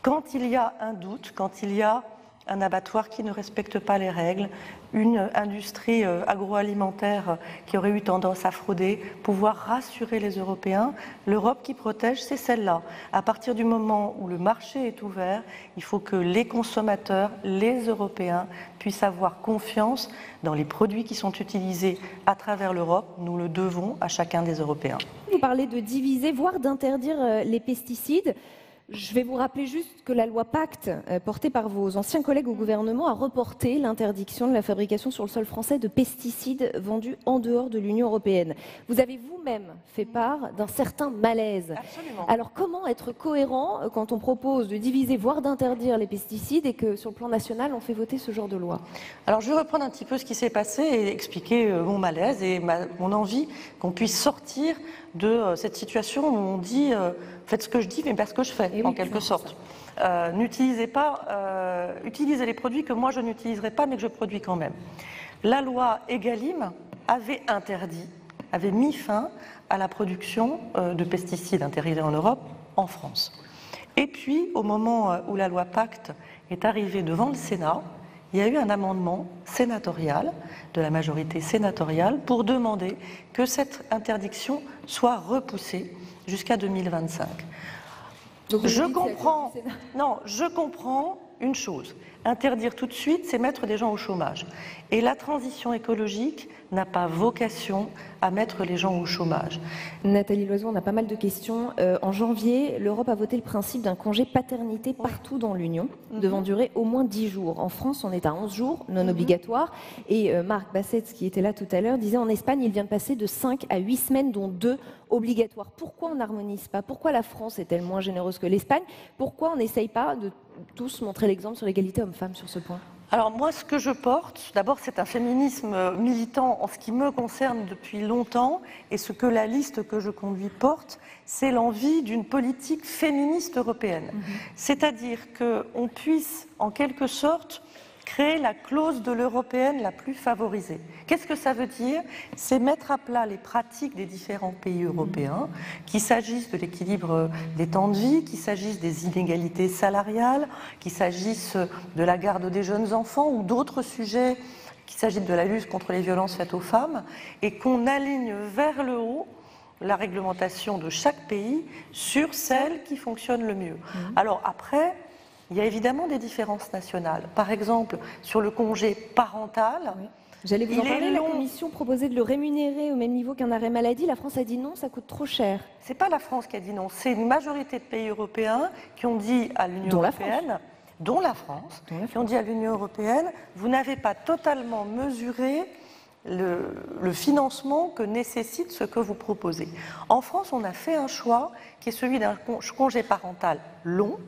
[SPEAKER 8] quand il y a un doute, quand il y a un abattoir qui ne respecte pas les règles, une industrie agroalimentaire qui aurait eu tendance à frauder, pouvoir rassurer les Européens. L'Europe qui protège, c'est celle-là. À partir du moment où le marché est ouvert, il faut que les consommateurs, les Européens, puissent avoir confiance dans les produits qui sont utilisés à travers l'Europe. Nous le devons à chacun des Européens.
[SPEAKER 2] Vous parlez de diviser, voire d'interdire les pesticides. Je vais vous rappeler juste que la loi Pacte, portée par vos anciens collègues au gouvernement, a reporté l'interdiction de la fabrication sur le sol français de pesticides vendus en dehors de l'Union européenne. Vous avez vous-même fait part d'un certain malaise.
[SPEAKER 8] Absolument.
[SPEAKER 2] Alors comment être cohérent quand on propose de diviser, voire d'interdire les pesticides et que sur le plan national, on fait voter ce genre de loi?
[SPEAKER 8] Alors je vais reprendre un petit peu ce qui s'est passé et expliquer mon malaise et mon envie qu'on puisse sortir de cette situation où on dit faites ce que je dis mais pas ce que je fais, en quelque sorte. N'utilisez pas, utilisez les produits que moi je n'utiliserai pas mais que je produis quand même. La loi Egalim avait interdit, avait mis fin à la production de pesticides interdits en Europe, en France. Et puis, au moment où la loi Pacte est arrivée devant le Sénat, il y a eu un amendement sénatorial, de la majorité sénatoriale, pour demander que cette interdiction soit repoussée jusqu'à 2025.
[SPEAKER 2] Donc,
[SPEAKER 8] je comprends une chose. Interdire tout de suite, c'est mettre des gens au chômage. Et la transition écologique n'a pas vocation à mettre les gens au chômage.
[SPEAKER 2] Nathalie Loiseau, on a pas mal de questions. En janvier, l'Europe a voté le principe d'un congé paternité partout dans l'Union, devant durer au moins 10 jours. En France, on est à 11 jours, non obligatoires. Et Marc Bassett, qui était là tout à l'heure, disait en Espagne, il vient de passer de 5 à 8 semaines, dont 2 obligatoires. Pourquoi on n'harmonise pas? Pourquoi la France est-elle moins généreuse que l'Espagne? Pourquoi on n'essaye pas de tous montrer l'exemple sur l'égalité homme-femme sur ce point?
[SPEAKER 8] Alors moi, ce que je porte, d'abord, c'est un féminisme militant en ce qui me concerne depuis longtemps, et ce que la liste que je conduis porte, c'est l'envie d'une politique féministe européenne. C'est-à-dire qu'on puisse, en quelque sorte, créer la clause de l'européenne la plus favorisée. Qu'est-ce que ça veut dire? C'est mettre à plat les pratiques des différents pays européens, qu'il s'agisse de l'équilibre des temps de vie, qu'il s'agisse des inégalités salariales, qu'il s'agisse de la garde des jeunes enfants ou d'autres sujets, qu'il s'agisse de la lutte contre les violences faites aux femmes, et qu'on aligne vers le haut la réglementation de chaque pays sur celle qui fonctionne le mieux. Alors après, il y a évidemment des différences nationales. Par exemple, sur le congé parental,
[SPEAKER 2] J'allais vous en parler, la Commission proposait de le rémunérer au même niveau qu'un arrêt maladie. La France a dit non, ça coûte trop cher.
[SPEAKER 8] C'est pas la France qui a dit non, c'est une majorité de pays européens qui ont dit à l'Union européenne, dont la France, qui ont dit à l'Union européenne, vous n'avez pas totalement mesuré le financement que nécessite ce que vous proposez. En France, on a fait un choix qui est celui d'un congé parental long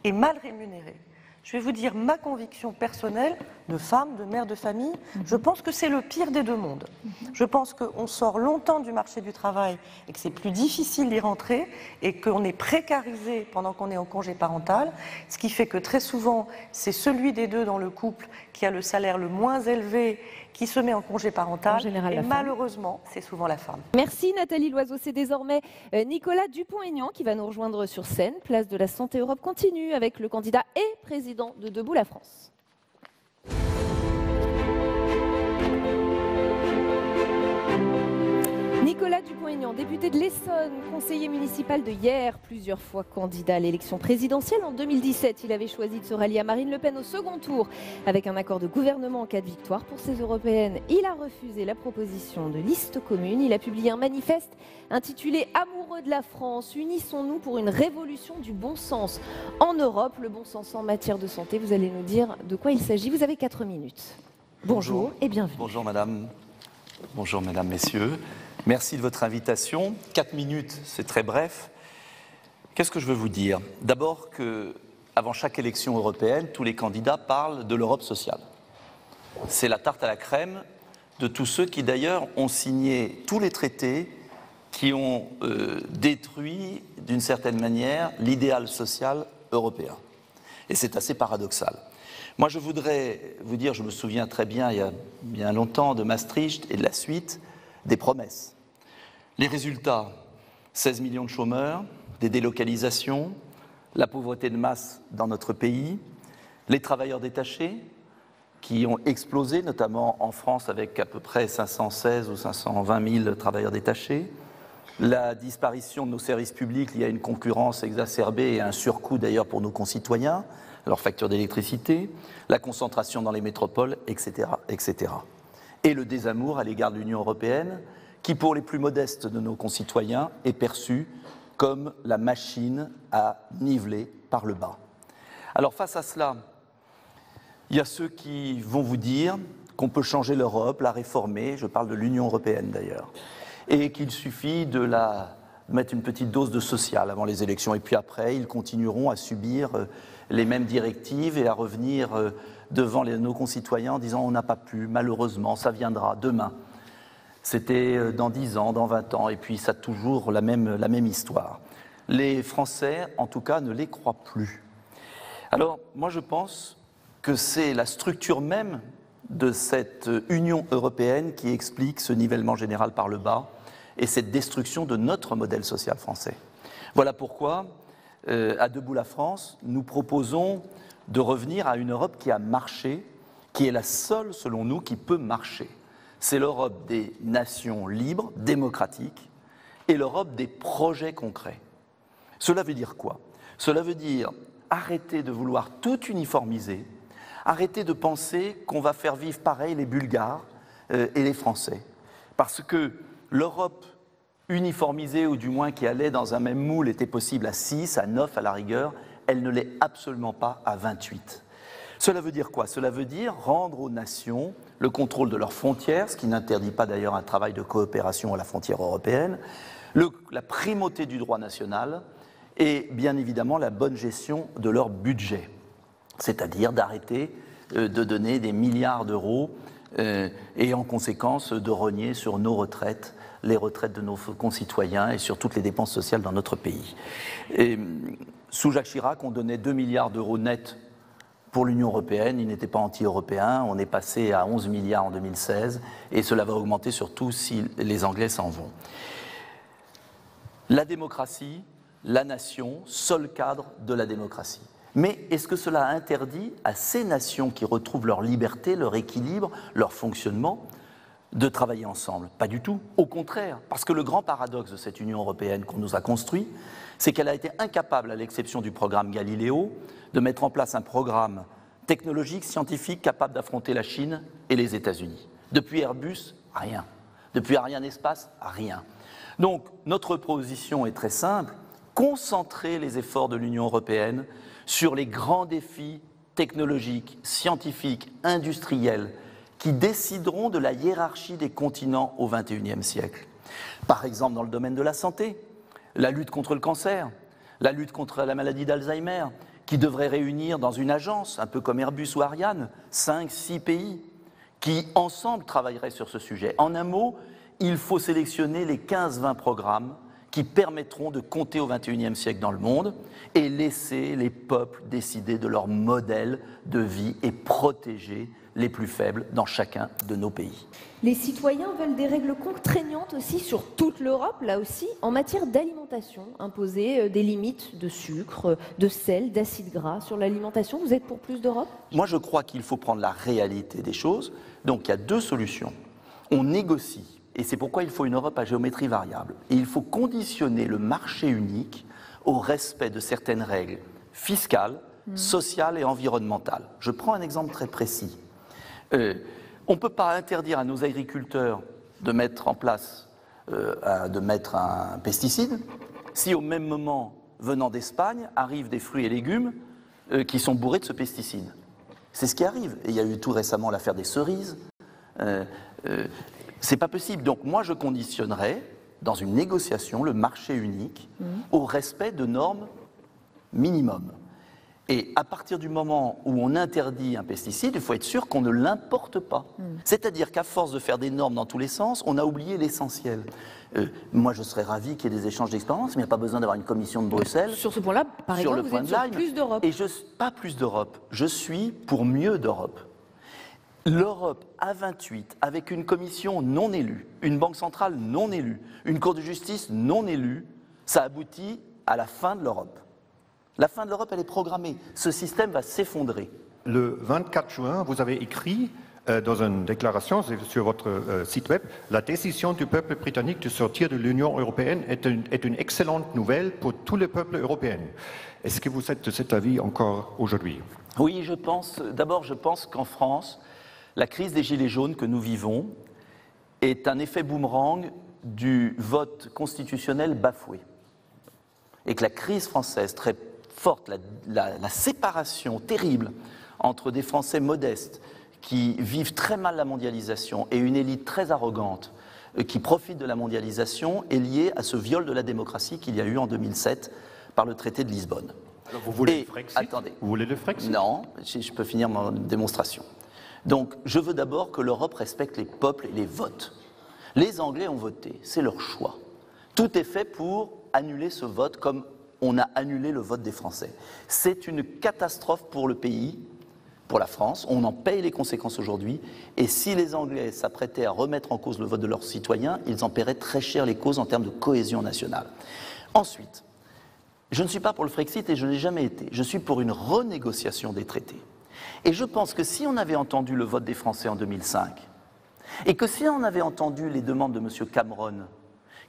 [SPEAKER 8] et mal rémunéré. Je vais vous dire ma conviction personnelle de femme, de mère de famille. Je pense que c'est le pire des deux mondes. Je pense qu'on sort longtemps du marché du travail et que c'est plus difficile d'y rentrer et qu'on est précarisé pendant qu'on est en congé parental, ce qui fait que très souvent, c'est celui des deux dans le couple qui a le salaire le moins élevé qui se met en congé parental, en général, et malheureusement, c'est souvent la femme.
[SPEAKER 2] Merci Nathalie Loiseau. C'est désormais Nicolas Dupont-Aignan qui va nous rejoindre sur scène. Place de la Santé Europe continue avec le candidat et président de Debout la France. Nicolas Dupont-Aignan, député de l'Essonne, conseiller municipal de Hyères, plusieurs fois candidat à l'élection présidentielle. En 2017, il avait choisi de se rallier à Marine Le Pen au second tour avec un accord de gouvernement en cas de victoire pour ces européennes. Il a refusé la proposition de liste commune. Il a publié un manifeste intitulé « Amoureux de la France, unissons-nous pour une révolution du bon sens en Europe ». Le bon sens en matière de santé, vous allez nous dire de quoi il s'agit. Vous avez 4 minutes. Bonjour et bienvenue.
[SPEAKER 9] Bonjour madame, bonjour mesdames, messieurs. Merci de votre invitation. 4 minutes, c'est très bref. Qu'est-ce que je veux vous dire? D'abord qu'avant chaque élection européenne, tous les candidats parlent de l'Europe sociale. C'est la tarte à la crème de tous ceux qui d'ailleurs ont signé tous les traités qui ont détruit d'une certaine manière l'idéal social européen. Et c'est assez paradoxal. Moi je voudrais vous dire, je me souviens très bien il y a bien longtemps de Maastricht et de la suite, des promesses. Les résultats, 16 millions de chômeurs, des délocalisations, la pauvreté de masse dans notre pays, les travailleurs détachés qui ont explosé, notamment en France avec à peu près 516 ou 520 000 travailleurs détachés, la disparition de nos services publics liée à une concurrence exacerbée et à un surcoût d'ailleurs pour nos concitoyens, leurs factures d'électricité, la concentration dans les métropoles, etc., etc. Et le désamour à l'égard de l'Union européenne, qui pour les plus modestes de nos concitoyens est perçue comme la machine à niveler par le bas. Alors face à cela, il y a ceux qui vont vous dire qu'on peut changer l'Europe, la réformer, je parle de l'Union européenne d'ailleurs, et qu'il suffit de mettre une petite dose de social avant les élections. Et puis après, ils continueront à subir les mêmes directives et à revenir devant nos concitoyens en disant « on n'a pas pu, malheureusement, ça viendra demain ». C'était dans 10 ans, dans 20 ans, et puis ça a toujours la même histoire. Les Français, en tout cas, ne les croient plus. Alors, moi je pense que c'est la structure même de cette Union européenne qui explique ce nivellement général par le bas et cette destruction de notre modèle social français. Voilà pourquoi, à Debout la France, nous proposons de revenir à une Europe qui a marché, qui est la seule, selon nous, qui peut marcher. C'est l'Europe des nations libres, démocratiques, et l'Europe des projets concrets. Cela veut dire quoi? Cela veut dire arrêter de vouloir tout uniformiser, arrêter de penser qu'on va faire vivre pareil les Bulgares et les Français. Parce que l'Europe uniformisée, ou du moins qui allait dans un même moule, était possible à 6, à 9 à la rigueur, elle ne l'est absolument pas à 28. Cela veut dire quoi? Cela veut dire rendre aux nations le contrôle de leurs frontières, ce qui n'interdit pas d'ailleurs un travail de coopération à la frontière européenne, la primauté du droit national et bien évidemment la bonne gestion de leur budget. C'est-à-dire d'arrêter de donner des milliards d'euros et en conséquence de rogner sur nos retraites, les retraites de nos concitoyens et sur toutes les dépenses sociales dans notre pays. Et, sous Jacques Chirac, on donnait 2 milliards d'euros nets pour l'Union européenne, il n'était pas anti-européen, on est passé à 11 milliards en 2016 et cela va augmenter surtout si les Anglais s'en vont. La démocratie, la nation, seul cadre de la démocratie. Mais est-ce que cela interdit à ces nations qui retrouvent leur liberté, leur équilibre, leur fonctionnement, de travailler ensemble? Pas du tout, au contraire, parce que le grand paradoxe de cette Union européenne qu'on nous a construit, c'est qu'elle a été incapable, à l'exception du programme Galileo, de mettre en place un programme technologique, scientifique, capable d'affronter la Chine et les États-Unis. Depuis Airbus, rien. Depuis Ariane Espace, rien. Donc, notre proposition est très simple, concentrer les efforts de l'Union européenne sur les grands défis technologiques, scientifiques, industriels, qui décideront de la hiérarchie des continents au XXIe siècle. Par exemple, dans le domaine de la santé, la lutte contre le cancer, la lutte contre la maladie d'Alzheimer, qui devrait réunir dans une agence, un peu comme Airbus ou Ariane, 5-6 pays, qui ensemble travailleraient sur ce sujet. En un mot, il faut sélectionner les 15-20 programmes qui permettront de compter au XXIe siècle dans le monde et laisser les peuples décider de leur modèle de vie et protéger les plus faibles dans chacun de nos pays.
[SPEAKER 2] Les citoyens veulent des règles contraignantes aussi sur toute l'Europe, là aussi, en matière d'alimentation, imposer des limites de sucre, de sel, d'acide gras sur l'alimentation. Vous êtes pour plus d'Europe?
[SPEAKER 9] Moi, je crois qu'il faut prendre la réalité des choses. Donc, il y a deux solutions. On négocie. Et c'est pourquoi il faut une Europe à géométrie variable. Et il faut conditionner le marché unique au respect de certaines règles fiscales, sociales et environnementales. Je prends un exemple très précis. On ne peut pas interdire à nos agriculteurs de mettre en place, un pesticide si au même moment, venant d'Espagne, arrivent des fruits et légumes qui sont bourrés de ce pesticide. C'est ce qui arrive. Et il y a eu tout récemment l'affaire des cerises. C'est pas possible. Donc moi, je conditionnerais, dans une négociation, le marché unique au respect de normes minimum. Et à partir du moment où on interdit un pesticide, il faut être sûr qu'on ne l'importe pas. C'est-à-dire qu'à force de faire des normes dans tous les sens, on a oublié l'essentiel. Moi, je serais ravi qu'il y ait des échanges d'expériences, mais il n'y a pas besoin d'avoir une commission de Bruxelles.
[SPEAKER 2] Sur ce point-là, par exemple, vous êtes sur plus d'Europe.
[SPEAKER 9] Et pas plus d'Europe. Je suis pour mieux d'Europe. L'Europe à 28, avec une commission non élue, une banque centrale non élue, une cour de justice non élue, ça aboutit à la fin de l'Europe. La fin de l'Europe, elle est programmée. Ce système va s'effondrer.
[SPEAKER 10] Le 24 juin, vous avez écrit dans une déclaration sur votre site web, la décision du peuple britannique de sortir de l'Union européenne est une excellente nouvelle pour tous les peuples européens. Est-ce que vous êtes de cet avis encore aujourd'hui?
[SPEAKER 9] Oui, je pense qu'en France, la crise des Gilets jaunes que nous vivons est un effet boomerang du vote constitutionnel bafoué. Et que la crise française très forte, la séparation terrible entre des Français modestes qui vivent très mal la mondialisation et une élite très arrogante qui profite de la mondialisation est liée à ce viol de la démocratie qu'il y a eu en 2007 par le traité de Lisbonne.
[SPEAKER 10] Alors vous voulez le Frexit?
[SPEAKER 9] Attendez.
[SPEAKER 10] Vous voulez le Frexit?
[SPEAKER 9] Non, je peux finir ma démonstration. Donc, je veux d'abord que l'Europe respecte les peuples et les votes. Les Anglais ont voté, c'est leur choix. Tout est fait pour annuler ce vote comme on a annulé le vote des Français. C'est une catastrophe pour le pays, pour la France, on en paye les conséquences aujourd'hui, et si les Anglais s'apprêtaient à remettre en cause le vote de leurs citoyens, ils en paieraient très cher les causes en termes de cohésion nationale. Ensuite, je ne suis pas pour le Frexit et je ne l'ai jamais été, je suis pour une renégociation des traités. Et je pense que si on avait entendu le vote des Français en 2005, et que si on avait entendu les demandes de M. Cameron,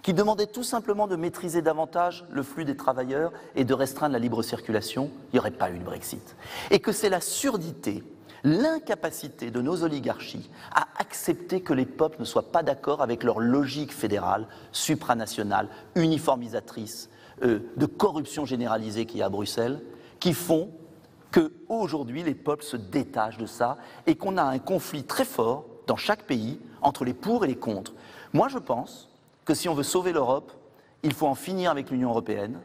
[SPEAKER 9] qui demandait tout simplement de maîtriser davantage le flux des travailleurs et de restreindre la libre circulation, il n'y aurait pas eu de Brexit. Et que c'est la surdité, l'incapacité de nos oligarchies à accepter que les peuples ne soient pas d'accord avec leur logique fédérale, supranationale, uniformisatrice, de corruption généralisée qu'il y a à Bruxelles, qui font qu'aujourd'hui les peuples se détachent de ça et qu'on a un conflit très fort dans chaque pays entre les pour et les contre. Moi je pense que si on veut sauver l'Europe, il faut en finir avec l'Union européenne,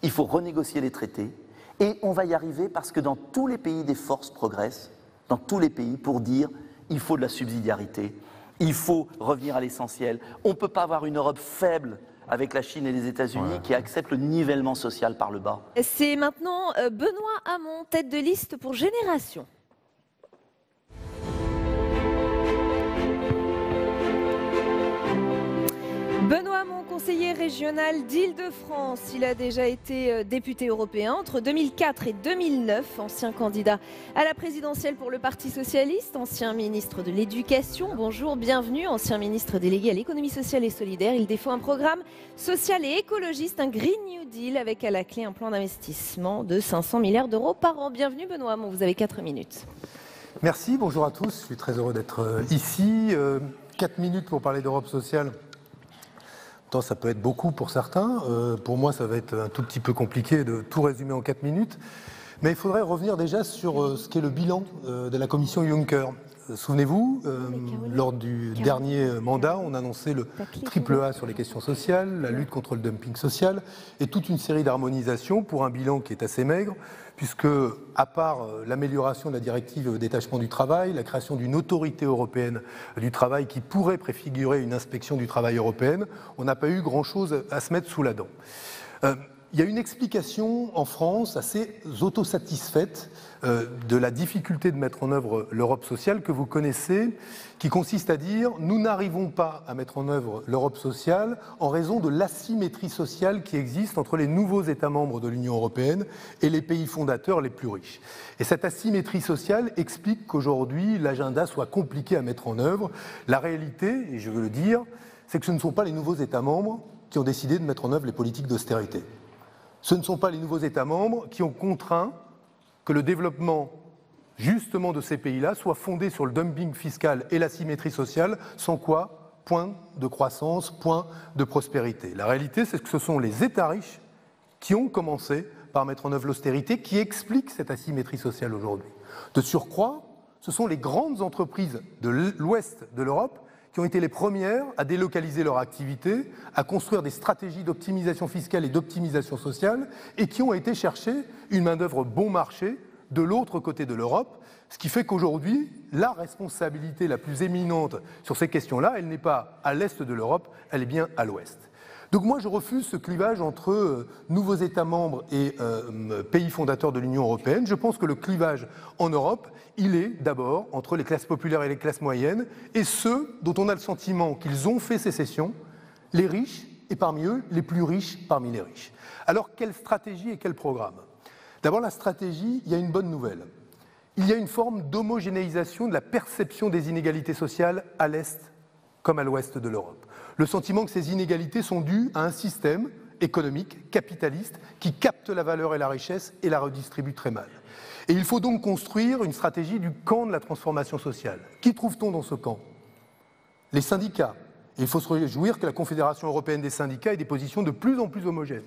[SPEAKER 9] il faut renégocier les traités, et on va y arriver parce que dans tous les pays des forces progressent, dans tous les pays, pour dire il faut de la subsidiarité, il faut revenir à l'essentiel. On ne peut pas avoir une Europe faible avec la Chine et les États-Unis qui acceptent le nivellement social par le bas.
[SPEAKER 2] C'est maintenant Benoît Hamon, tête de liste pour Génération. Benoît Hamon, conseiller régional d'Île-de-France. Il a déjà été député européen entre 2004 et 2009, ancien candidat à la présidentielle pour le Parti socialiste, ancien ministre de l'Éducation. Bonjour, bienvenue, ancien ministre délégué à l'économie sociale et solidaire. Il défend un programme social et écologiste, un Green New Deal, avec à la clé un plan d'investissement de 500 milliards d'euros par an. Bienvenue Benoît Hamon, vous avez 4 minutes.
[SPEAKER 11] Merci, bonjour à tous. Je suis très heureux d'être ici. 4 minutes pour parler d'Europe sociale. Ça peut être beaucoup pour certains. Pour moi, ça va être un tout petit peu compliqué de tout résumer en 4 minutes. Mais il faudrait revenir déjà sur ce qu'est le bilan de la commission Juncker. Souvenez-vous, lors du dernier mandat, on annonçait le triple A sur les questions sociales, la lutte contre le dumping social et toute une série d'harmonisations pour un bilan qui est assez maigre, puisque, à part l'amélioration de la directive détachement du travail, la création d'une autorité européenne du travail qui pourrait préfigurer une inspection du travail européenne, on n'a pas eu grand-chose à se mettre sous la dent. Il y a une explication en France assez autosatisfaite de la difficulté de mettre en œuvre l'Europe sociale que vous connaissez, qui consiste à dire « nous n'arrivons pas à mettre en œuvre l'Europe sociale en raison de l'asymétrie sociale qui existe entre les nouveaux États membres de l'Union européenne et les pays fondateurs les plus riches ». Et cette asymétrie sociale explique qu'aujourd'hui l'agenda soit compliqué à mettre en œuvre. La réalité, et je veux le dire, c'est que ce ne sont pas les nouveaux États membres qui ont décidé de mettre en œuvre les politiques d'austérité. Ce ne sont pas les nouveaux États membres qui ont contraint que le développement justement de ces pays-là soit fondé sur le dumping fiscal et l'asymétrie sociale, sans quoi, point de croissance, point de prospérité. La réalité, c'est que ce sont les États riches qui ont commencé par mettre en œuvre l'austérité, qui explique cette asymétrie sociale aujourd'hui. De surcroît, ce sont les grandes entreprises de l'ouest de l'Europe qui ont été les premières à délocaliser leur activité, à construire des stratégies d'optimisation fiscale et d'optimisation sociale, et qui ont été chercher une main-d'œuvre bon marché de l'autre côté de l'Europe, ce qui fait qu'aujourd'hui, la responsabilité la plus éminente sur ces questions-là, elle n'est pas à l'est de l'Europe, elle est bien à l'ouest. Donc moi, je refuse ce clivage entre nouveaux États membres et pays fondateurs de l'Union européenne. Je pense que le clivage en Europe, il est d'abord entre les classes populaires et les classes moyennes, et ceux dont on a le sentiment qu'ils ont fait sécession, les riches, et parmi eux, les plus riches parmi les riches. Alors, quelle stratégie et quel programme ? D'abord, la stratégie, il y a une bonne nouvelle. Il y a une forme d'homogénéisation de la perception des inégalités sociales à l'Est comme à l'Ouest de l'Europe. Le sentiment que ces inégalités sont dues à un système économique, capitaliste, qui capte la valeur et la richesse et la redistribue très mal. Et il faut donc construire une stratégie du camp de la transformation sociale. Qui trouve-t-on dans ce camp? Les syndicats. Et il faut se réjouir que la Confédération européenne des syndicats ait des positions de plus en plus homogènes.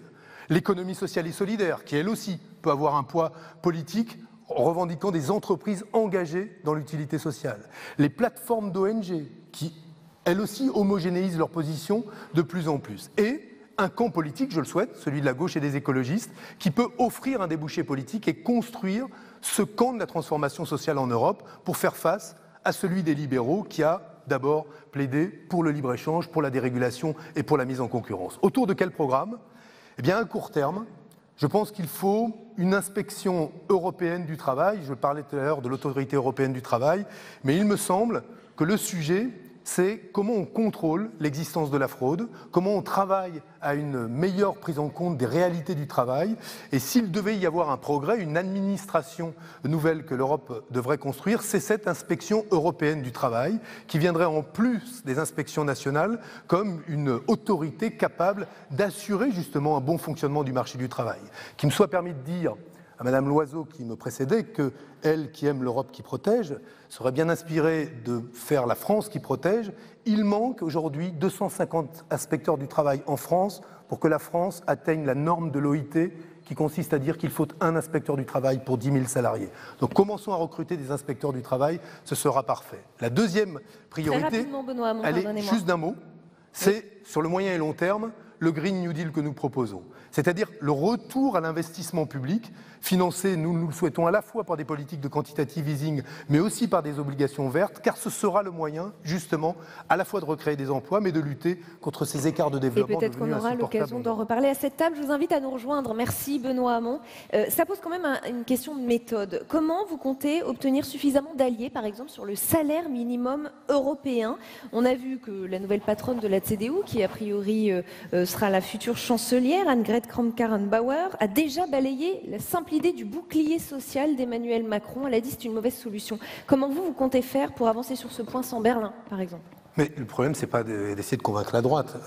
[SPEAKER 11] L'économie sociale et solidaire, qui elle aussi peut avoir un poids politique revendiquant des entreprises engagées dans l'utilité sociale. Les plateformes d'ONG, qui elles aussi homogénéisent leurs positions de plus en plus. Et un camp politique, je le souhaite, celui de la gauche et des écologistes, qui peut offrir un débouché politique et construire ce camp de la transformation sociale en Europe pour faire face à celui des libéraux qui a d'abord plaidé pour le libre-échange, pour la dérégulation et pour la mise en concurrence. Autour de quel programme? Eh bien, à court terme, je pense qu'il faut une inspection européenne du travail. Je parlais tout à l'heure de l'autorité européenne du travail, mais il me semble que le sujet, c'est comment on contrôle l'existence de la fraude, comment on travaille à une meilleure prise en compte des réalités du travail. Et s'il devait y avoir un progrès, une administration nouvelle que l'Europe devrait construire, c'est cette inspection européenne du travail qui viendrait en plus des inspections nationales comme une autorité capable d'assurer justement un bon fonctionnement du marché du travail. Qu'il me soit permis de dire à Madame Loiseau qui me précédait que elle qui aime l'Europe qui protège serait bien inspirée de faire la France qui protège. Il manque aujourd'hui 250 inspecteurs du travail en France pour que la France atteigne la norme de l'OIT qui consiste à dire qu'il faut un inspecteur du travail pour 10 000 salariés. Donc commençons à recruter des inspecteurs du travail, ce sera parfait. La deuxième priorité, elle est juste d'un mot, c'est sur le moyen et long terme, le Green New Deal que nous proposons. C'est-à-dire le retour à l'investissement public, financé, nous le souhaitons, à la fois par des politiques de quantitative easing, mais aussi par des obligations vertes, car ce sera le moyen, justement, à la fois de recréer des emplois, mais de lutter contre ces écarts de développement.
[SPEAKER 2] Et peut-être qu'on aura l'occasion d'en reparler à cette table. Je vous invite à nous rejoindre. Merci Benoît Hamon. Ça pose quand même une question de méthode. Comment vous comptez obtenir suffisamment d'alliés, par exemple, sur le salaire minimum européen? On a vu que la nouvelle patronne de la CDU, qui a priori sera la future chancelière, Annegret Kramp-Karrenbauer, a déjà balayé la simple idée du bouclier social d'Emmanuel Macron. Elle a dit que c'est une mauvaise solution. Comment vous comptez faire pour avancer sur ce point sans Berlin, par exemple?
[SPEAKER 11] Mais le problème, ce n'est pas d'essayer de convaincre la droite.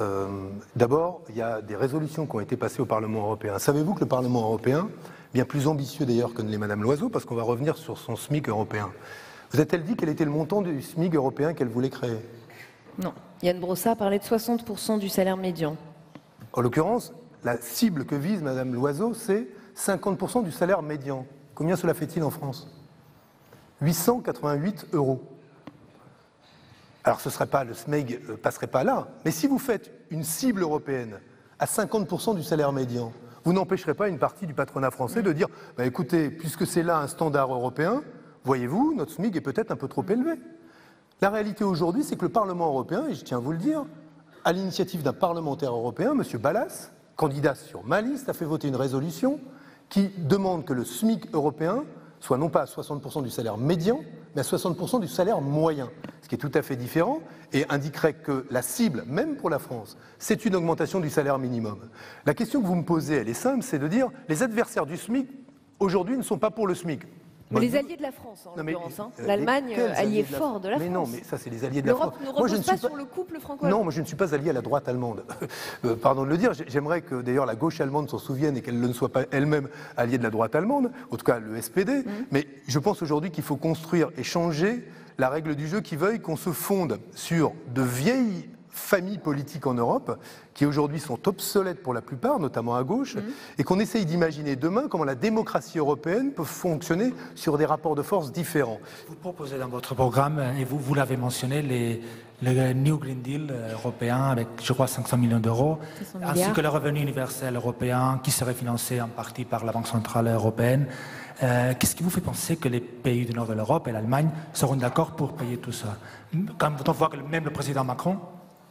[SPEAKER 11] D'abord, il y a des résolutions qui ont été passées au Parlement européen. Savez-vous que le Parlement européen, bien plus ambitieux d'ailleurs que ne l'est Madame Loiseau, parce qu'on va revenir sur son SMIC européen, vous a-t-elle dit quel était le montant du SMIC européen qu'elle voulait créer?
[SPEAKER 2] Non. Yann Brossat parlait de 60% du salaire médian.
[SPEAKER 11] En l'occurrence, la cible que vise Madame Loiseau, c'est 50% du salaire médian. Combien cela fait-il en France? 888 €. Alors ce serait pas, le SMIC ne passerait pas là, mais si vous faites une cible européenne à 50% du salaire médian, vous n'empêcherez pas une partie du patronat français de dire bah, écoutez, puisque c'est là un standard européen, voyez-vous, notre SMIC est peut-être un peu trop élevé. La réalité aujourd'hui, c'est que le Parlement européen, et je tiens à vous le dire, à l'initiative d'un parlementaire européen, M. Ballas, candidat sur ma liste, a fait voter une résolution qui demande que le SMIC européen soit non pas à 60% du salaire médian, mais à 60% du salaire moyen, ce qui est tout à fait différent et indiquerait que la cible, même pour la France, c'est une augmentation du salaire minimum. La question que vous me posez, elle est simple, c'est de dire les adversaires du SMIC aujourd'hui ne sont pas pour le SMIC.
[SPEAKER 2] Mais les alliés de la France, en l'occurrence. L'Allemagne, allié fort de la France.
[SPEAKER 11] Mais non, mais ça, c'est les alliés de la France.
[SPEAKER 2] L'Europe ne repose pas sur le couple franco-allemand.
[SPEAKER 11] Non, moi, je ne suis pas allié à la droite allemande. Pardon de le dire. J'aimerais que, d'ailleurs, la gauche allemande s'en souvienne et qu'elle ne soit pas elle-même alliée de la droite allemande, en tout cas le SPD. Mais je pense aujourd'hui qu'il faut construire et changer la règle du jeu qui veuille qu'on se fonde sur de vieilles familles politiques en Europe, qui aujourd'hui sont obsolètes pour la plupart, notamment à gauche, et qu'on essaye d'imaginer demain comment la démocratie européenne peut fonctionner sur des rapports de force différents.
[SPEAKER 6] Vous proposez dans votre programme, et vous l'avez mentionné, le New Green Deal européen avec, je crois, 500 millions d'euros, ainsi que le revenu universel européen qui serait financé en partie par la Banque centrale européenne. Qu'est-ce qui vous fait penser que les pays du nord de l'Europe et l'Allemagne seront d'accord pour payer tout ça? Quand on voit que même le président Macron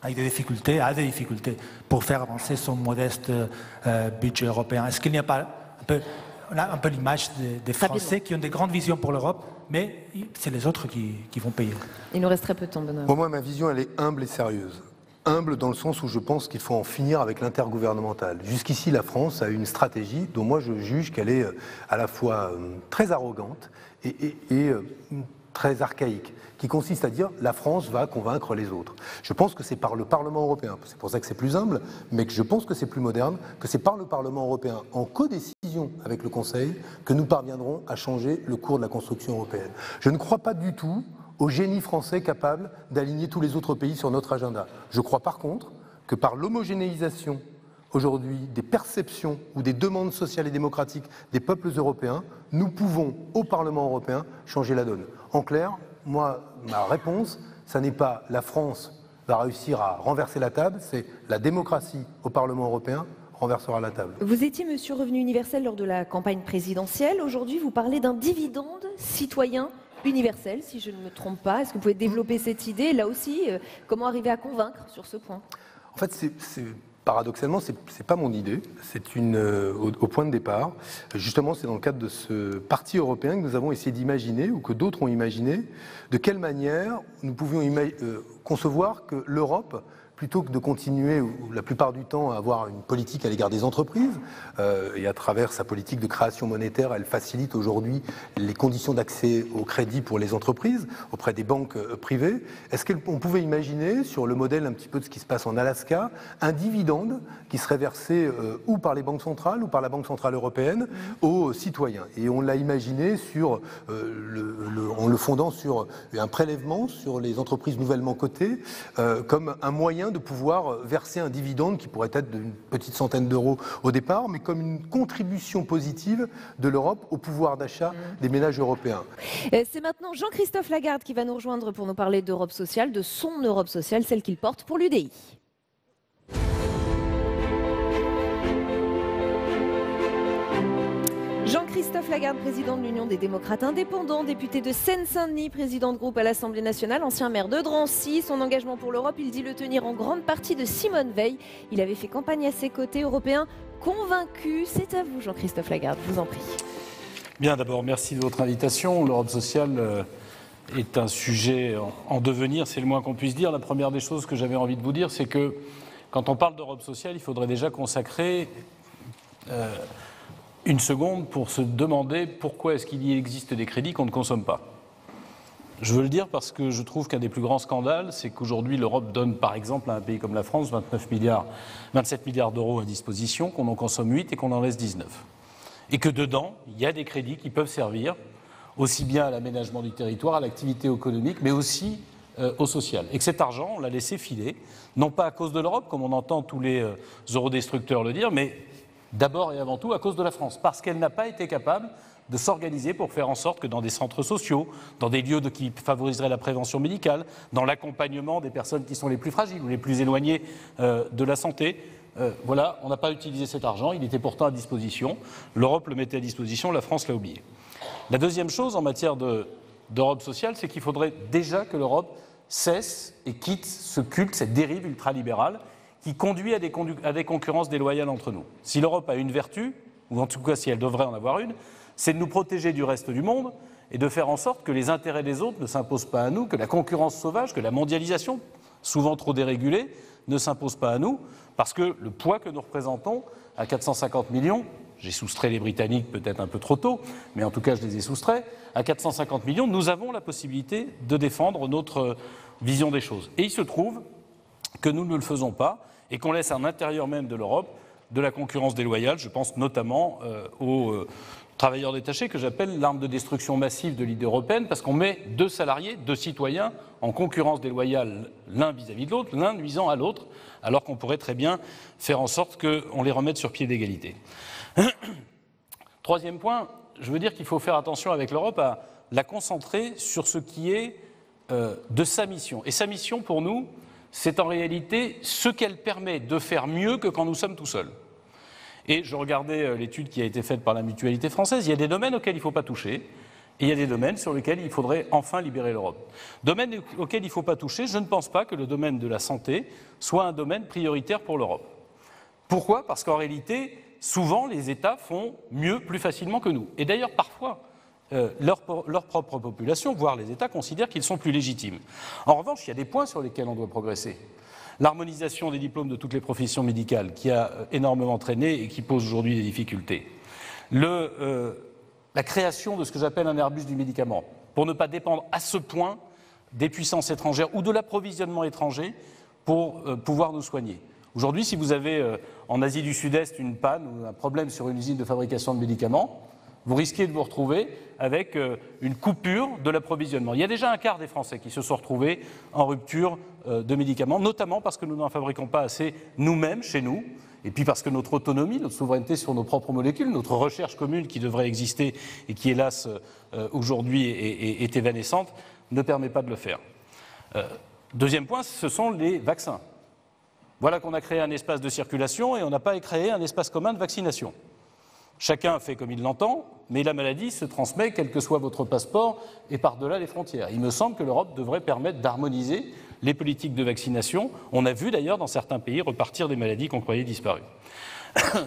[SPEAKER 6] a des difficultés pour faire avancer son modeste budget européen. Est-ce qu'il n'y a pas un peu l'image des Français qui ont des grandes visions pour l'Europe, mais c'est les autres qui vont payer?
[SPEAKER 2] Il nous reste très peu de temps, Benoît.
[SPEAKER 11] Pour moi, ma vision, elle est humble et sérieuse. humble dans le sens où je pense qu'il faut en finir avec l'intergouvernemental. Jusqu'ici, la France a une stratégie dont moi je juge qu'elle est à la fois très arrogante et très archaïque, qui consiste à dire la France va convaincre les autres. Je pense que c'est par le Parlement européen, c'est pour ça que c'est plus humble, mais que je pense que c'est plus moderne, que c'est par le Parlement européen, en codécision avec le Conseil, que nous parviendrons à changer le cours de la construction européenne. Je ne crois pas du tout au génie français capable d'aligner tous les autres pays sur notre agenda. Je crois par contre que par l'homogénéisation aujourd'hui des perceptions ou des demandes sociales et démocratiques des peuples européens, nous pouvons, au Parlement européen, changer la donne. En clair, moi, ma réponse, ça n'est pas la France va réussir à renverser la table, c'est la démocratie au Parlement européen renversera la table.
[SPEAKER 2] Vous étiez, monsieur Revenu Universel, lors de la campagne présidentielle. Aujourd'hui, vous parlez d'un dividende citoyen universel, si je ne me trompe pas. Est-ce que vous pouvez développer cette idée? Là aussi, comment arriver à convaincre sur ce point?
[SPEAKER 11] En fait, paradoxalement, ce n'est pas mon idée, c'est au point de départ. Justement, c'est dans le cadre de ce parti européen que nous avons essayé d'imaginer, ou que d'autres ont imaginé, de quelle manière nous pouvions concevoir que l'Europe, plutôt que de continuer, la plupart du temps, à avoir une politique à l'égard des entreprises, et à travers sa politique de création monétaire, elle facilite aujourd'hui les conditions d'accès au crédit pour les entreprises auprès des banques privées. Est-ce qu'on pouvait imaginer, sur le modèle un petit peu de ce qui se passe en Alaska, un dividende qui serait versé ou par les banques centrales ou par la Banque Centrale Européenne aux citoyens? Et on l'a imaginé en le fondant sur un prélèvement sur les entreprises nouvellement cotées, comme un moyen de pouvoir verser un dividende qui pourrait être d'une petite centaine d'euros au départ, mais comme une contribution positive de l'Europe au pouvoir d'achat des ménages européens.
[SPEAKER 2] C'est maintenant Jean-Christophe Lagarde qui va nous rejoindre pour nous parler d'Europe sociale, de son Europe sociale, celle qu'il porte pour l'UDI. Jean-Christophe Lagarde, président de l'Union des démocrates indépendants, député de Seine-Saint-Denis, président de groupe à l'Assemblée nationale, ancien maire de Drancy. Son engagement pour l'Europe, il dit le tenir en grande partie de Simone Veil. Il avait fait campagne à ses côtés, européens convaincus. C'est à vous, Jean-Christophe Lagarde, je vous en prie.
[SPEAKER 12] Bien, d'abord, merci de votre invitation. L'Europe sociale est un sujet en devenir, c'est le moins qu'on puisse dire. La première des choses que j'avais envie de vous dire, c'est que quand on parle d'Europe sociale, il faudrait déjà consacrer une seconde pour se demander pourquoi est-ce qu'il y existe des crédits qu'on ne consomme pas. Je veux le dire parce que je trouve qu'un des plus grands scandales, c'est qu'aujourd'hui l'Europe donne par exemple à un pays comme la France 27 milliards d'euros à disposition, qu'on en consomme 8 et qu'on en laisse 19. Et que dedans, il y a des crédits qui peuvent servir aussi bien à l'aménagement du territoire, à l'activité économique, mais aussi au social. Et que cet argent, on l'a laissé filer, non pas à cause de l'Europe, comme on entend tous les eurodestructeurs le dire, mais d'abord et avant tout à cause de la France, parce qu'elle n'a pas été capable de s'organiser pour faire en sorte que dans des centres sociaux, dans des lieux qui favoriseraient la prévention médicale, dans l'accompagnement des personnes qui sont les plus fragiles ou les plus éloignées de la santé, voilà, on n'a pas utilisé cet argent, il était pourtant à disposition, l'Europe le mettait à disposition, la France l'a oublié. La deuxième chose en matière d'Europe sociale, c'est qu'il faudrait déjà que l'Europe cesse et quitte ce culte, cette dérive ultralibérale, qui conduit à des concurrences déloyales entre nous. Si l'Europe a une vertu, ou en tout cas si elle devrait en avoir une, c'est de nous protéger du reste du monde et de faire en sorte que les intérêts des autres ne s'imposent pas à nous, que la concurrence sauvage, que la mondialisation, souvent trop dérégulée, ne s'impose pas à nous, parce que le poids que nous représentons, à 450 millions, j'ai soustrait les Britanniques peut-être un peu trop tôt, mais en tout cas je les ai soustraits, à 450 millions, nous avons la possibilité de défendre notre vision des choses. Et il se trouve que nous ne le faisons pas, et qu'on laisse à l'intérieur même de l'Europe de la concurrence déloyale. Je pense notamment aux travailleurs détachés, que j'appelle l'arme de destruction massive de l'idée européenne, parce qu'on met deux salariés, deux citoyens en concurrence déloyale l'un vis-à-vis de l'autre, l'un nuisant à l'autre, alors qu'on pourrait très bien faire en sorte qu'on les remette sur pied d'égalité. Troisième point, je veux dire qu'il faut faire attention avec l'Europe à la concentrer sur ce qui est de sa mission. Et sa mission, pour nous, c'est en réalité ce qu'elle permet de faire mieux que quand nous sommes tout seuls. Et je regardais l'étude qui a été faite par la Mutualité française, il y a des domaines auxquels il ne faut pas toucher, et il y a des domaines sur lesquels il faudrait enfin libérer l'Europe. Domaines auxquels il ne faut pas toucher, je ne pense pas que le domaine de la santé soit un domaine prioritaire pour l'Europe. Pourquoi ? Parce qu'en réalité, souvent, les États font mieux, plus facilement que nous. Et d'ailleurs, parfois, leur propre population, voire les États, considèrent qu'ils sont plus légitimes. En revanche, il y a des points sur lesquels on doit progresser. L'harmonisation des diplômes de toutes les professions médicales, qui a énormément traîné et qui pose aujourd'hui des difficultés. La création de ce que j'appelle un Airbus du médicament, pour ne pas dépendre à ce point des puissances étrangères ou de l'approvisionnement étranger pour pouvoir nous soigner. Aujourd'hui, si vous avez en Asie du Sud-Est une panne ou un problème sur une usine de fabrication de médicaments, vous risquez de vous retrouver avec une coupure de l'approvisionnement. Il y a déjà un quart des Français qui se sont retrouvés en rupture de médicaments, notamment parce que nous n'en fabriquons pas assez nous-mêmes, chez nous, et puis parce que notre autonomie, notre souveraineté sur nos propres molécules, notre recherche commune qui devrait exister et qui, hélas, aujourd'hui est évanescente, ne permet pas de le faire. Deuxième point, ce sont les vaccins. Voilà qu'on a créé un espace de circulation et on n'a pas créé un espace commun de vaccination. Chacun fait comme il l'entend, mais la maladie se transmet quel que soit votre passeport et par-delà les frontières. Il me semble que l'Europe devrait permettre d'harmoniser les politiques de vaccination. On a vu d'ailleurs dans certains pays repartir des maladies qu'on croyait disparues.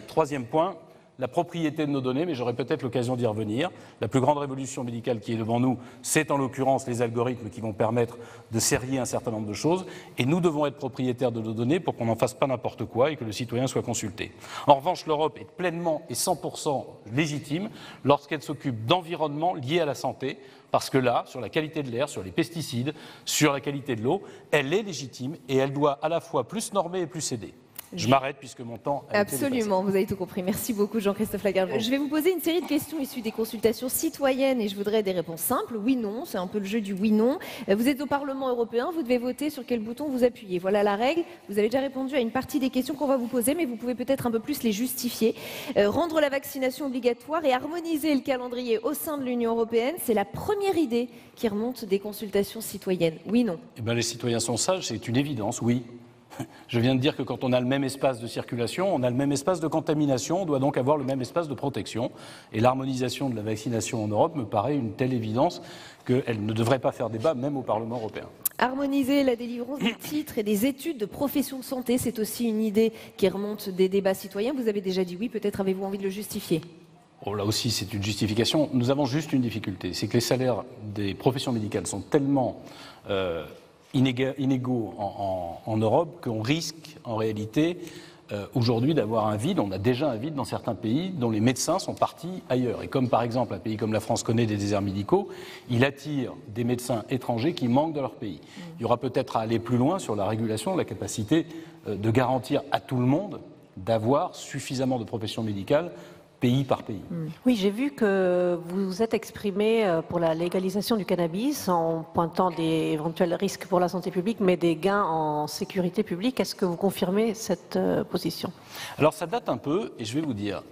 [SPEAKER 12] Troisième point, la propriété de nos données, mais j'aurai peut-être l'occasion d'y revenir. La plus grande révolution médicale qui est devant nous, c'est en l'occurrence les algorithmes qui vont permettre de serrer un certain nombre de choses. Et nous devons être propriétaires de nos données pour qu'on n'en fasse pas n'importe quoi et que le citoyen soit consulté. En revanche, l'Europe est pleinement et 100% légitime lorsqu'elle s'occupe d'environnement lié à la santé. Parce que là, sur la qualité de l'air, sur les pesticides, sur la qualité de l'eau, elle est légitime et elle doit à la fois plus normer et plus aider. Je m'arrête puisque mon temps a été dépassé.
[SPEAKER 2] Absolument, vous avez tout compris. Merci beaucoup Jean-Christophe Lagarde. Je vais vous poser une série de questions issues des consultations citoyennes et je voudrais des réponses simples. Oui, non, c'est un peu le jeu du oui-non. Vous êtes au Parlement européen, vous devez voter sur quel bouton vous appuyez. Voilà la règle. Vous avez déjà répondu à une partie des questions qu'on va vous poser, mais vous pouvez peut-être un peu plus les justifier. Rendre la vaccination obligatoire et harmoniser le calendrier au sein de l'Union européenne, c'est la première idée qui remonte des consultations citoyennes. Oui, non.
[SPEAKER 12] Eh bien, les citoyens sont sages, c'est une évidence, oui. Je viens de dire que quand on a le même espace de circulation, on a le même espace de contamination, on doit donc avoir le même espace de protection. Et l'harmonisation de la vaccination en Europe me paraît une telle évidence qu'elle ne devrait pas faire débat, même au Parlement européen.
[SPEAKER 2] Harmoniser la délivrance des titres et des études de profession de santé, c'est aussi une idée qui remonte des débats citoyens. Vous avez déjà dit oui, peut-être avez-vous envie de le justifier?
[SPEAKER 12] Oh, là aussi, c'est une justification. Nous avons juste une difficulté, c'est que les salaires des professions médicales sont tellement inégaux en Europe qu'on risque en réalité aujourd'hui d'avoir un vide. On a déjà un vide dans certains pays dont les médecins sont partis ailleurs. Et comme par exemple un pays comme la France connaît des déserts médicaux, il attire des médecins étrangers qui manquent de leur pays. Il y aura peut-être à aller plus loin sur la régulation, la capacité de garantir à tout le monde d'avoir suffisamment de professions médicales pays par pays.
[SPEAKER 4] Oui, j'ai vu que vous vous êtes exprimé pour la légalisation du cannabis en pointant des éventuels risques pour la santé publique, mais des gains en sécurité publique. Est-ce que vous confirmez cette position?
[SPEAKER 12] Alors ça date un peu, et je vais vous dire,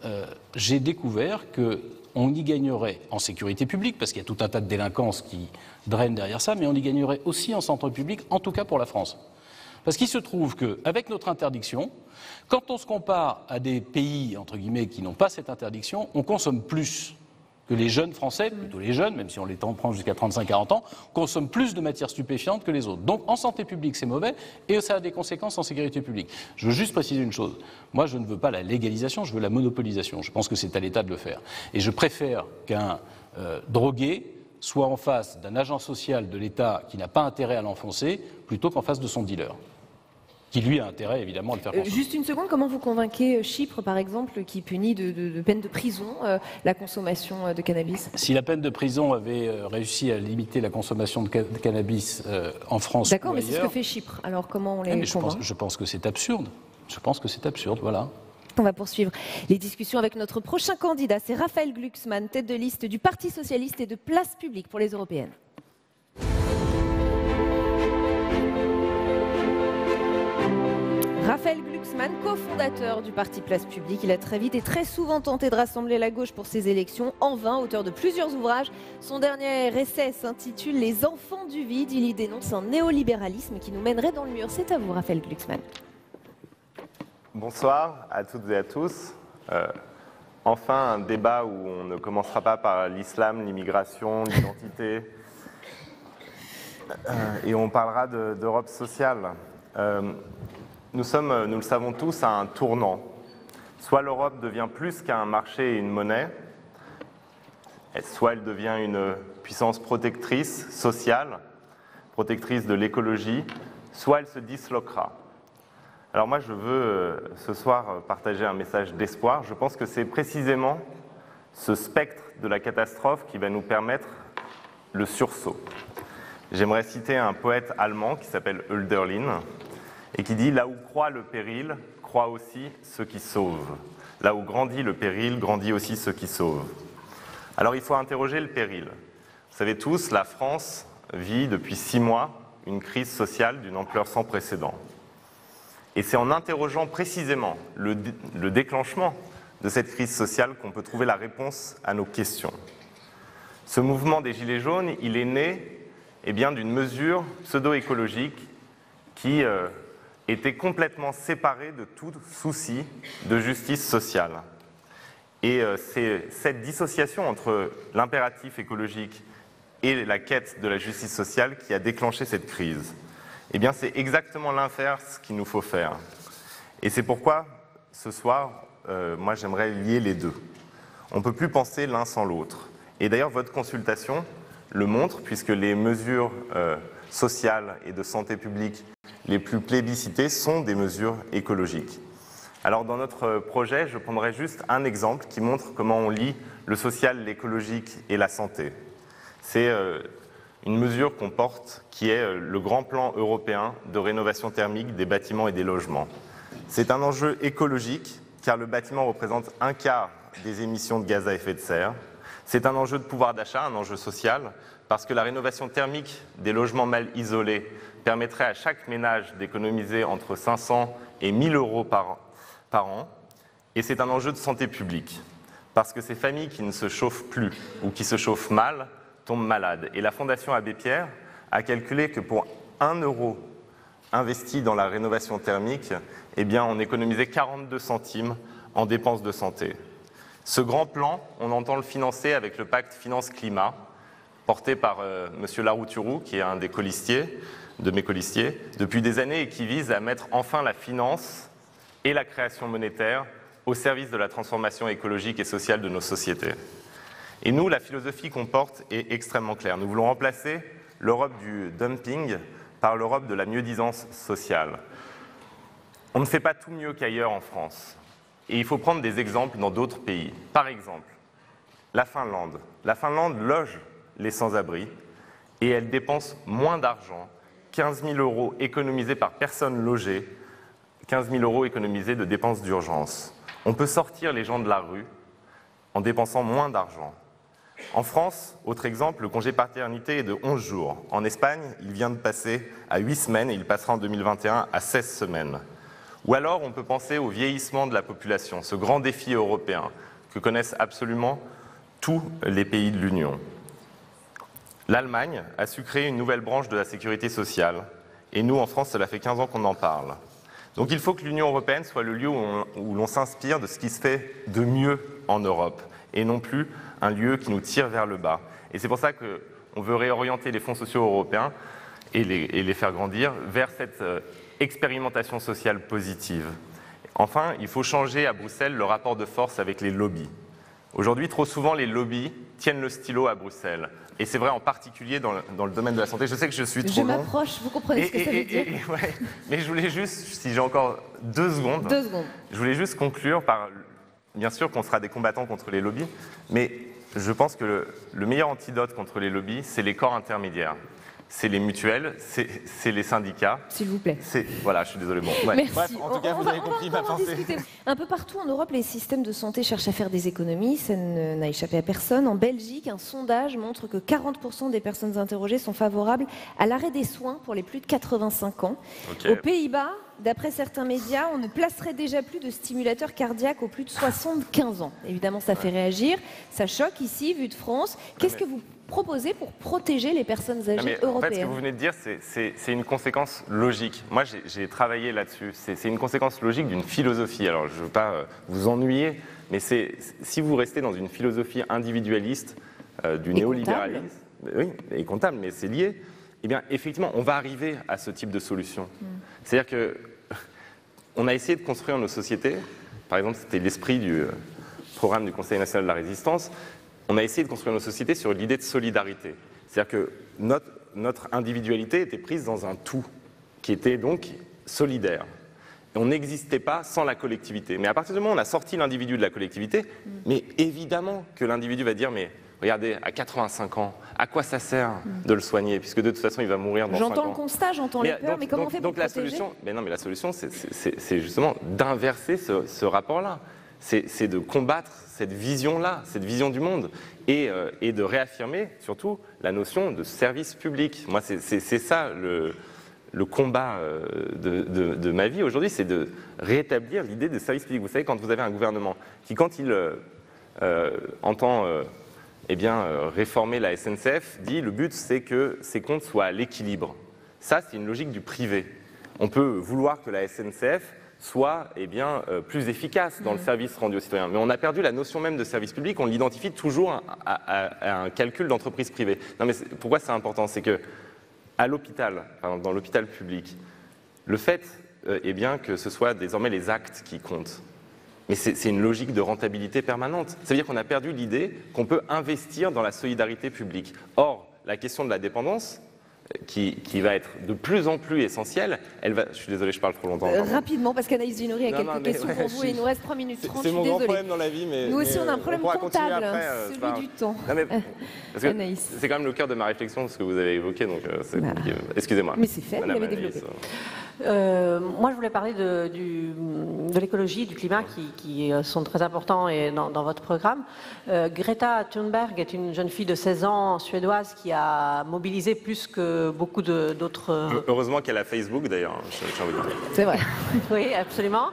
[SPEAKER 12] j'ai découvert qu'on y gagnerait en sécurité publique, parce qu'il y a tout un tas de délinquances qui drainent derrière ça, mais on y gagnerait aussi en santé publique, en tout cas pour la France. Parce qu'il se trouve qu'avec notre interdiction, quand on se compare à des pays, entre guillemets, qui n'ont pas cette interdiction, on consomme plus que les jeunes Français, plutôt les jeunes, même si on les prend jusqu'à 35-40 ans, consomment plus de matières stupéfiantes que les autres. Donc en santé publique, c'est mauvais et ça a des conséquences en sécurité publique. Je veux juste préciser une chose. Moi, je ne veux pas la légalisation, je veux la monopolisation. Je pense que c'est à l'État de le faire. Et je préfère qu'un drogué soit en face d'un agent social de l'État qui n'a pas intérêt à l'enfoncer, plutôt qu'en face de son dealer, qui lui a intérêt évidemment à le faire consommer.
[SPEAKER 2] Juste une seconde, comment vous convainquez Chypre par exemple, qui punit de peine de prison la consommation de cannabis?
[SPEAKER 12] Si la peine de prison avait réussi à limiter la consommation de cannabis en France ou ailleurs...
[SPEAKER 2] D'accord, mais c'est ce que fait Chypre, alors comment on les convainc?
[SPEAKER 12] Je pense que c'est absurde. Je pense que c'est absurde, voilà.
[SPEAKER 2] On va poursuivre les discussions avec notre prochain candidat, c'est Raphaël Glucksmann, tête de liste du Parti socialiste et de Place publique pour les européennes. Raphaël Glucksmann, cofondateur du parti Place publique, il a très vite et très souvent tenté de rassembler la gauche pour ces élections, en vain, auteur de plusieurs ouvrages. Son dernier essai s'intitule « Les enfants du vide ». Il y dénonce un néolibéralisme qui nous mènerait dans le mur. C'est à vous, Raphaël Glucksmann.
[SPEAKER 13] Bonsoir à toutes et à tous. Enfin, un débat où on ne commencera pas par l'islam, l'immigration, l'identité, et on parlera d'Europe sociale. Nous sommes, nous le savons tous, à un tournant. Soit l'Europe devient plus qu'un marché et une monnaie, Soit elle devient une puissance protectrice sociale, protectrice de l'écologie, soit elle se disloquera. Alors moi, je veux ce soir partager un message d'espoir. Je pense que c'est précisément ce spectre de la catastrophe qui va nous permettre le sursaut. J'aimerais citer un poète allemand qui s'appelle Hölderlin et qui dit « Là où croît le péril, croît aussi ceux qui sauvent. Là où grandit le péril, grandit aussi ceux qui sauvent. » Alors il faut interroger le péril. Vous savez tous, la France vit depuis 6 mois une crise sociale d'une ampleur sans précédent. Et c'est en interrogeant précisément le déclenchement de cette crise sociale qu'on peut trouver la réponse à nos questions. Ce mouvement des Gilets jaunes, il est né d'une mesure pseudo-écologique qui était complètement séparée de tout souci de justice sociale. Et c'est cette dissociation entre l'impératif écologique et la quête de la justice sociale qui a déclenché cette crise. Eh bien, c'est exactement l'inverse qu'il nous faut faire. Et c'est pourquoi, ce soir, moi, j'aimerais lier les deux. On ne peut plus penser l'un sans l'autre. Et d'ailleurs, votre consultation le montre, puisque les mesures sociales et de santé publique les plus plébiscitées sont des mesures écologiques. Alors, dans notre projet, je prendrai juste un exemple qui montre comment on lie le social, l'écologique et la santé. C'est une mesure qu'on porte qui est le grand plan européen de rénovation thermique des bâtiments et des logements. C'est un enjeu écologique car le bâtiment représente 1/4 des émissions de gaz à effet de serre. C'est un enjeu de pouvoir d'achat, un enjeu social, parce que la rénovation thermique des logements mal isolés permettrait à chaque ménage d'économiser entre 500 et 1 000 euros par an. Et c'est un enjeu de santé publique, parce que ces familles qui ne se chauffent plus ou qui se chauffent mal tombent malades. Et la Fondation Abbé Pierre a calculé que pour 1 euro investi dans la rénovation thermique, eh bien, on économisait 42 centimes en dépenses de santé. Ce grand plan, on entend le financer avec le pacte Finance-Climat, porté par M. Larouturou, qui est un des de mes colistiers, depuis des années et qui vise à mettre enfin la finance et la création monétaire au service de la transformation écologique et sociale de nos sociétés. Et nous, la philosophie qu'on porte est extrêmement claire. Nous voulons remplacer l'Europe du dumping par l'Europe de la mieux-disance sociale. On ne fait pas tout mieux qu'ailleurs en France. Et il faut prendre des exemples dans d'autres pays. Par exemple, la Finlande. La Finlande loge les sans-abri et elle dépense moins d'argent, 15 000 euros économisés par personne logée, 15 000 euros économisés de dépenses d'urgence. On peut sortir les gens de la rue en dépensant moins d'argent. En France, autre exemple, le congé paternité est de 11 jours. En Espagne, il vient de passer à 8 semaines et il passera en 2021 à 16 semaines. Ou alors, on peut penser au vieillissement de la population, ce grand défi européen que connaissent absolument tous les pays de l'Union. L'Allemagne a su créer une nouvelle branche de la sécurité sociale. Et nous, en France, cela fait 15 ans qu'on en parle. Donc il faut que l'Union européenne soit le lieu où l'on s'inspire de ce qui se fait de mieux en Europe, et non plus un lieu qui nous tire vers le bas. Et c'est pour ça qu'on veut réorienter les fonds sociaux européens et les faire grandir vers cette expérimentation sociale positive. Enfin, il faut changer à Bruxelles le rapport de force avec les lobbies. Aujourd'hui, trop souvent, les lobbies tiennent le stylo à Bruxelles. Et c'est vrai en particulier dans le domaine de la santé. Je sais que je suis trop long.
[SPEAKER 2] Je m'approche, vous comprenez ce que ça veut dire.
[SPEAKER 13] Ouais. Mais je voulais juste, si j'ai encore 2 secondes, je voulais juste conclure par, bien sûr qu'on sera des combattants contre les lobbies, mais je pense que le meilleur antidote contre les lobbies, c'est les corps intermédiaires. C'est les mutuelles, c'est les syndicats.
[SPEAKER 2] S'il vous plaît.
[SPEAKER 13] Voilà, je suis désolé. Bon, ouais.
[SPEAKER 2] Merci.
[SPEAKER 13] Bref, en tout cas, vous avez compris ma pensée.
[SPEAKER 2] Un peu partout en Europe, les systèmes de santé cherchent à faire des économies. Ça n'a échappé à personne. En Belgique, un sondage montre que 40% des personnes interrogées sont favorables à l'arrêt des soins pour les plus de 85 ans. Okay. Aux Pays-Bas, d'après certains médias, on ne placerait déjà plus de stimulateurs cardiaques aux plus de 75 ans. Évidemment, ça fait réagir. Ça choque ici, vu de France. Qu'est-ce que vous proposez pour protéger les personnes âgées européennes?
[SPEAKER 13] En fait, ce que vous venez de dire, c'est une conséquence logique. Moi, j'ai travaillé là-dessus. C'est une conséquence logique d'une philosophie. Alors, je ne veux pas vous ennuyer, mais si vous restez dans une philosophie individualiste du néolibéralisme, oui, et comptable, mais c'est lié, eh bien, effectivement, on va arriver à ce type de solution. C'est-à-dire qu'on a essayé de construire nos sociétés. Par exemple, c'était l'esprit du programme du Conseil national de la résistance. on a essayé de construire nos sociétés sur l'idée de solidarité. C'est-à-dire que notre individualité était prise dans un tout, qui était donc solidaire. Et on n'existait pas sans la collectivité. Mais à partir du moment où on a sorti l'individu de la collectivité, mais évidemment que l'individu va dire, mais regardez, à 85 ans, à quoi ça sert de le soigner, puisque de toute façon, il va mourir dans 5 ans.
[SPEAKER 2] J'entends le constat, j'entends les peurs, mais comment on fait pour protéger ?
[SPEAKER 13] La solution, c'est justement d'inverser ce rapport-là. C'est de combattre cette vision-là, cette vision du monde, et de réaffirmer surtout la notion de service public. Moi, c'est ça le combat de ma vie aujourd'hui, c'est de rétablir l'idée de service public. Vous savez, quand vous avez un gouvernement qui, quand il entend réformer la SNCF, dit le but c'est que ses comptes soient à l'équilibre. Ça, c'est une logique du privé. On peut vouloir que la SNCF soit plus efficace dans le service rendu aux citoyens. Mais on a perdu la notion même de service public, on l'identifie toujours à un calcul d'entreprise privée. Non, mais pourquoi c'est important ? C'est que à l'hôpital, dans l'hôpital public, le fait que ce soit désormais les actes qui comptent. Mais c'est une logique de rentabilité permanente. Ça veut dire qu'on a perdu l'idée qu'on peut investir dans la solidarité publique. Or, la question de la dépendance, qui va être de plus en plus essentielle, je suis désolé, je parle trop longtemps.
[SPEAKER 2] Rapidement, parce qu'Anaïs Ginori a quelques questions pour vous, et il nous reste 3 minutes 30,
[SPEAKER 13] c'est mon grand problème dans la vie, mais
[SPEAKER 2] nous aussi on a un problème comptable, celui du temps.
[SPEAKER 13] Parce que c'est quand même le cœur de ma réflexion, ce que vous avez évoqué, donc c'est compliqué. Excusez-moi.
[SPEAKER 2] Mais c'est fait, vous l'avez développé.
[SPEAKER 4] Moi, je voulais parler de l'écologie, du climat, qui sont très importants dans votre programme. Greta Thunberg est une jeune fille de 16 ans suédoise qui a mobilisé plus que beaucoup d'autres...
[SPEAKER 13] Heureusement qu'elle a Facebook, d'ailleurs, j'ai envie de dire.
[SPEAKER 2] C'est vrai.
[SPEAKER 4] Oui, absolument.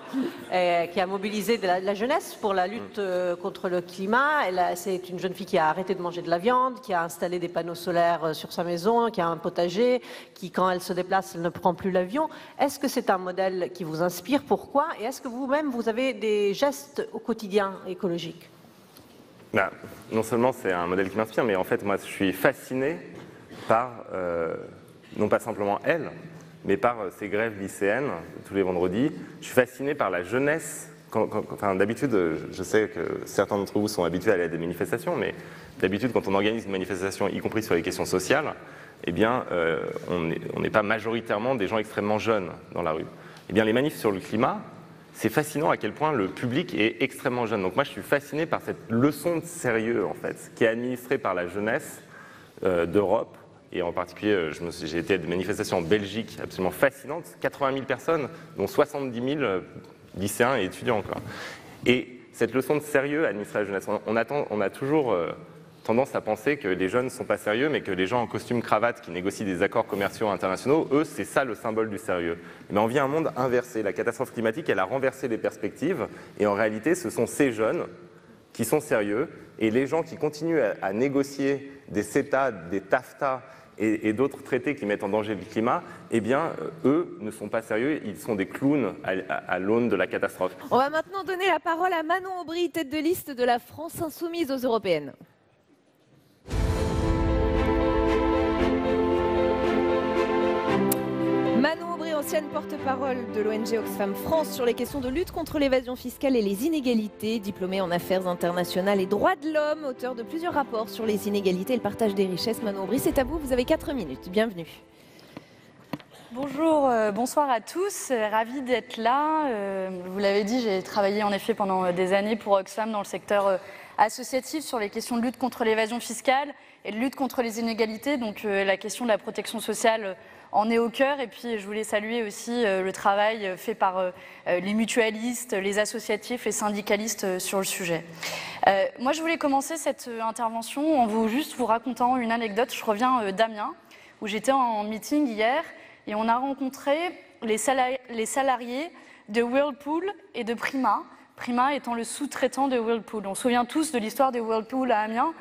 [SPEAKER 4] Qui a mobilisé de la jeunesse pour la lutte contre le climat. C'est une jeune fille qui a arrêté de manger de la viande, qui a installé des panneaux solaires sur sa maison, qui a un potager, qui, quand elle se déplace, elle ne prend plus l'avion. Est-ce que c'est un modèle qui vous inspire ? Pourquoi ? Et est-ce que vous-même, vous avez des gestes au quotidien écologiques ?
[SPEAKER 13] Non seulement c'est un modèle qui m'inspire, mais en fait, moi, je suis fasciné par, non pas simplement elle, mais par ces grèves lycéennes, tous les vendredis. Je suis fasciné par la jeunesse. D'habitude, je sais que certains d'entre vous sont habitués à aller à des manifestations, mais d'habitude, quand on organise une manifestation, y compris sur les questions sociales, on n'est pas majoritairement des gens extrêmement jeunes dans la rue. Les manifs sur le climat, c'est fascinant à quel point le public est extrêmement jeune. Donc moi, je suis fasciné par cette leçon de sérieux, en fait, qui est administrée par la jeunesse d'Europe. Et en particulier, j'ai été à des manifestations en Belgique absolument fascinantes, 80 000 personnes, dont 70 000 lycéens et étudiants. Et cette leçon de sérieux administrée à la jeunesse, on a toujours tendance à penser que les jeunes ne sont pas sérieux, mais que les gens en costume cravate qui négocient des accords commerciaux internationaux, eux, c'est ça le symbole du sérieux. Mais on vit un monde inversé. La catastrophe climatique, elle a renversé les perspectives, et en réalité, ce sont ces jeunes qui sont sérieux, et les gens qui continuent à négocier des CETA, des TAFTA et d'autres traités qui mettent en danger le climat, eux ne sont pas sérieux, ils sont des clowns à l'aune de la catastrophe.
[SPEAKER 2] On va maintenant donner la parole à Manon Aubry, tête de liste de la France Insoumise aux Européennes. Manon Aubry, ancienne porte-parole de l'ONG Oxfam France sur les questions de lutte contre l'évasion fiscale et les inégalités, diplômée en affaires internationales et droits de l'homme, auteur de plusieurs rapports sur les inégalités et le partage des richesses. Manon Aubry, c'est à vous, vous avez 4 minutes. Bienvenue.
[SPEAKER 14] Bonjour, bonsoir à tous, ravie d'être là. Vous l'avez dit, j'ai travaillé en effet pendant des années pour Oxfam dans le secteur associatif sur les questions de lutte contre l'évasion fiscale et de lutte contre les inégalités, donc la question de la protection sociale en est au cœur. Et puis je voulais saluer aussi le travail fait par les mutualistes, les associatifs, les syndicalistes sur le sujet. Moi je voulais commencer cette intervention en vous racontant une anecdote. Je reviens d'Amiens où j'étais en meeting hier et on a rencontré les salariés de Whirlpool et de Prima. Prima étant le sous-traitant de Whirlpool. On se souvient tous de l'histoire de Whirlpool à Amiens,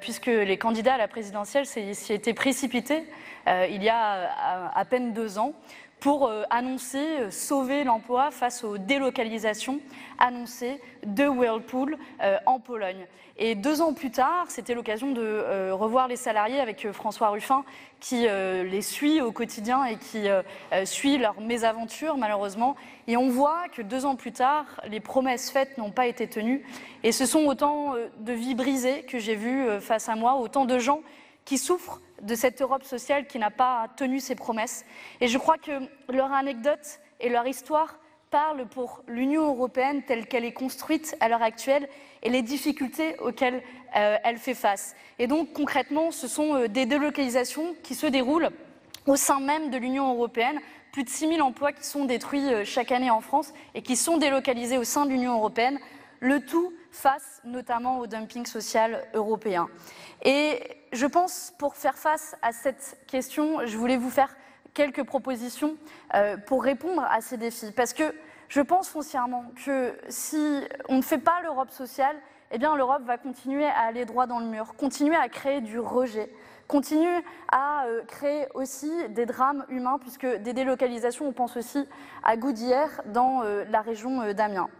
[SPEAKER 14] puisque les candidats à la présidentielle s'y étaient précipités il y a à peine 2 ans pour annoncer sauver l'emploi face aux délocalisations annoncées de Whirlpool en Pologne. Et 2 ans plus tard, c'était l'occasion de revoir les salariés avec François Ruffin, qui les suit au quotidien et qui suit leur mésaventure malheureusement. Et on voit que 2 ans plus tard, les promesses faites n'ont pas été tenues. Et ce sont autant de vies brisées que j'ai vues face à moi, autant de gens qui souffrent de cette Europe sociale qui n'a pas tenu ses promesses. Et je crois que leur anecdote et leur histoire parlent pour l'Union européenne telle qu'elle est construite à l'heure actuelle et les difficultés auxquelles elle fait face. Et donc concrètement, ce sont des délocalisations qui se déroulent au sein même de l'Union européenne. Plus de 6 000 emplois qui sont détruits chaque année en France et qui sont délocalisés au sein de l'Union européenne. Le tout face notamment au dumping social européen. Et je pense, pour faire face à cette question, je voulais vous faire quelques propositions pour répondre à ces défis. Parce que je pense foncièrement que si on ne fait pas l'Europe sociale, eh bien l'Europe va continuer à aller droit dans le mur, continuer à créer du rejet, continuer à créer aussi des drames humains, puisque des délocalisations, on pense aussi à Goudière dans la région d'Amiens.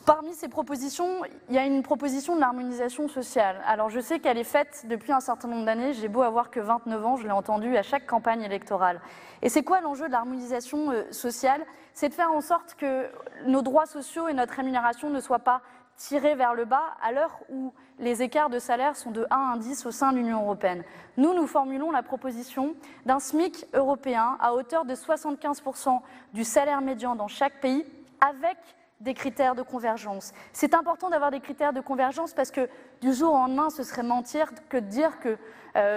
[SPEAKER 14] Parmi ces propositions, il y a une proposition de l'harmonisation sociale. Alors je sais qu'elle est faite depuis un certain nombre d'années, j'ai beau avoir que 29 ans, je l'ai entendue à chaque campagne électorale. Et c'est quoi l'enjeu de l'harmonisation sociale? C'est de faire en sorte que nos droits sociaux et notre rémunération ne soient pas tirés vers le bas à l'heure où les écarts de salaire sont de 1 à 10 au sein de l'Union européenne. Nous formulons la proposition d'un SMIC européen à hauteur de 75% du salaire médian dans chaque pays, avec des critères de convergence. C'est important d'avoir des critères de convergence parce que du jour au lendemain, ce serait mentir que de dire que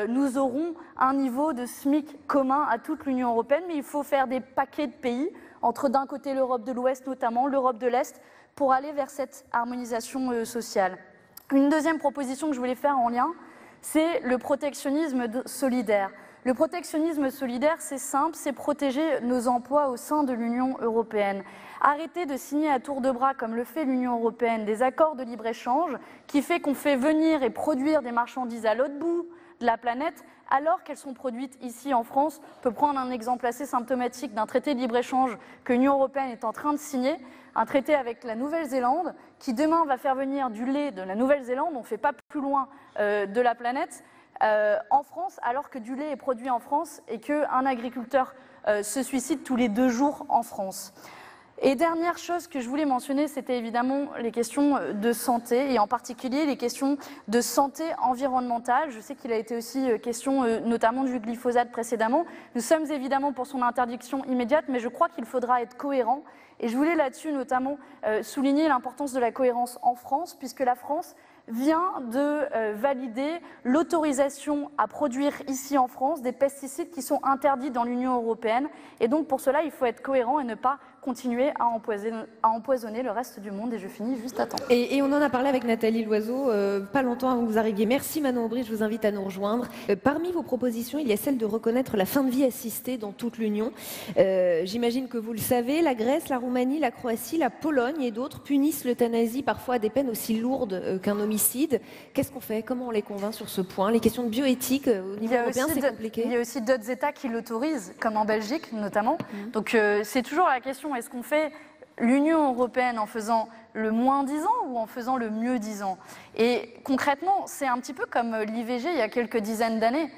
[SPEAKER 14] nous aurons un niveau de SMIC commun à toute l'Union européenne, mais il faut faire des paquets de pays, entre d'un côté l'Europe de l'Ouest notamment, l'Europe de l'Est, pour aller vers cette harmonisation sociale. Une deuxième proposition que je voulais faire en lien, c'est le protectionnisme solidaire. Le protectionnisme solidaire, c'est simple, c'est protéger nos emplois au sein de l'Union européenne. Arrêter de signer à tour de bras, comme le fait l'Union européenne, des accords de libre-échange qui fait qu'on fait venir et produire des marchandises à l'autre bout de la planète alors qu'elles sont produites ici en France. On peut prendre un exemple assez symptomatique d'un traité de libre-échange que l'Union européenne est en train de signer, un traité avec la Nouvelle-Zélande qui demain va faire venir du lait de la Nouvelle-Zélande, on ne fait pas plus loin de la planète, en France, alors que du lait est produit en France et qu'un agriculteur se suicide tous les 2 jours en France. Et dernière chose que je voulais mentionner, c'était évidemment les questions de santé, et en particulier les questions de santé environnementale. Je sais qu'il a été aussi question notamment du glyphosate précédemment. Nous sommes évidemment pour son interdiction immédiate, mais je crois qu'il faudra être cohérent. Et je voulais là-dessus notamment souligner l'importance de la cohérence en France, puisque la France vient de valider l'autorisation à produire ici en France des pesticides qui sont interdits dans l'Union européenne. Et donc pour cela, il faut être cohérent et ne pas continuer à empoisonner le reste du monde. Et je finis juste à temps.
[SPEAKER 2] Et on en a parlé avec Nathalie Loiseau, pas longtemps avant que vous arriviez. Merci Manon Aubry, je vous invite à nous rejoindre. Parmi vos propositions, il y a celle de reconnaître la fin de vie assistée dans toute l'Union. J'imagine que vous le savez, la Grèce, la Roumanie, la Croatie, la Pologne et d'autres punissent l'euthanasie parfois à des peines aussi lourdes qu'un homicide. Qu'est-ce qu'on fait? Comment on les convainc sur ce point? Les questions de bioéthique au niveau européen, c'est compliqué.
[SPEAKER 14] Il y a aussi d'autres États qui l'autorisent, comme en Belgique notamment. Donc c'est toujours la question, est-ce qu'on fait l'Union européenne en faisant le moins disant ou en faisant le mieux disant? Et concrètement, c'est un petit peu comme l'IVG il y a quelques dizaines d'années.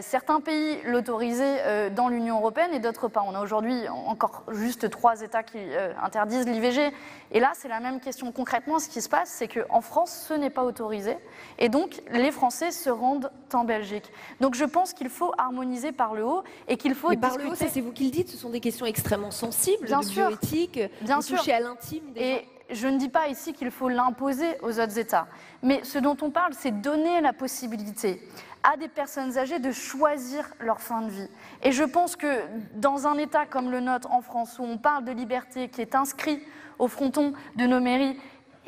[SPEAKER 14] Certains pays l'autorisaient dans l'Union européenne et d'autres pas. On a aujourd'hui encore juste 3 États qui interdisent l'IVG. Et là, c'est la même question. Concrètement, ce qui se passe, c'est qu'en France, ce n'est pas autorisé. Et donc, les Français se rendent en Belgique. Donc, je pense qu'il faut harmoniser par le haut et qu'il faut discuter...
[SPEAKER 2] par le haut, ça, c'est vous qui le dites, ce sont des questions extrêmement sensibles,
[SPEAKER 14] bien
[SPEAKER 2] de
[SPEAKER 14] sûr,
[SPEAKER 2] bioéthique,
[SPEAKER 14] bien sûr,
[SPEAKER 2] toucher à l'intime des gens.
[SPEAKER 14] Je ne dis pas ici qu'il faut l'imposer aux autres États, mais ce dont on parle, c'est donner la possibilité à des personnes âgées de choisir leur fin de vie. Et je pense que dans un État comme le nôtre en France, où on parle de liberté, qui est inscrit au fronton de nos mairies,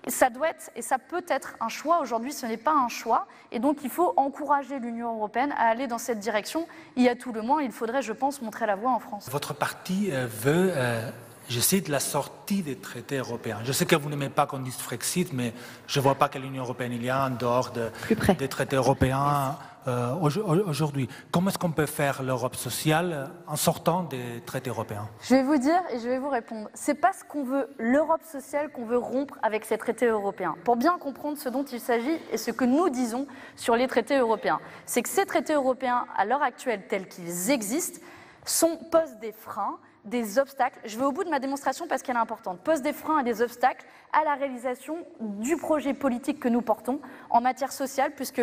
[SPEAKER 14] ça doit être et ça peut être un choix. Aujourd'hui, ce n'est pas un choix. Et donc, il faut encourager l'Union européenne à aller dans cette direction. Il y a tout le moins, il faudrait, je pense, montrer la voie en France.
[SPEAKER 6] Votre parti veut... je cite la sortie des traités européens. Je sais que vous n'aimez pas qu'on dise Frexit, mais je ne vois pas quelle Union européenne il y a en dehors des traités européens. aujourd'hui. Comment est-ce qu'on peut faire l'Europe sociale en sortant des traités européens?
[SPEAKER 14] Je vais vous dire et je vais vous répondre. C'est parce qu'on veut l'Europe sociale qu'on veut rompre avec ces traités européens. Pour bien comprendre ce dont il s'agit et ce que nous disons sur les traités européens, c'est que ces traités européens, à l'heure actuelle, tels qu'ils existent, posent des freins, des obstacles. Je vais au bout de ma démonstration parce qu'elle est importante. Posent des freins et des obstacles à la réalisation du projet politique que nous portons en matière sociale, puisque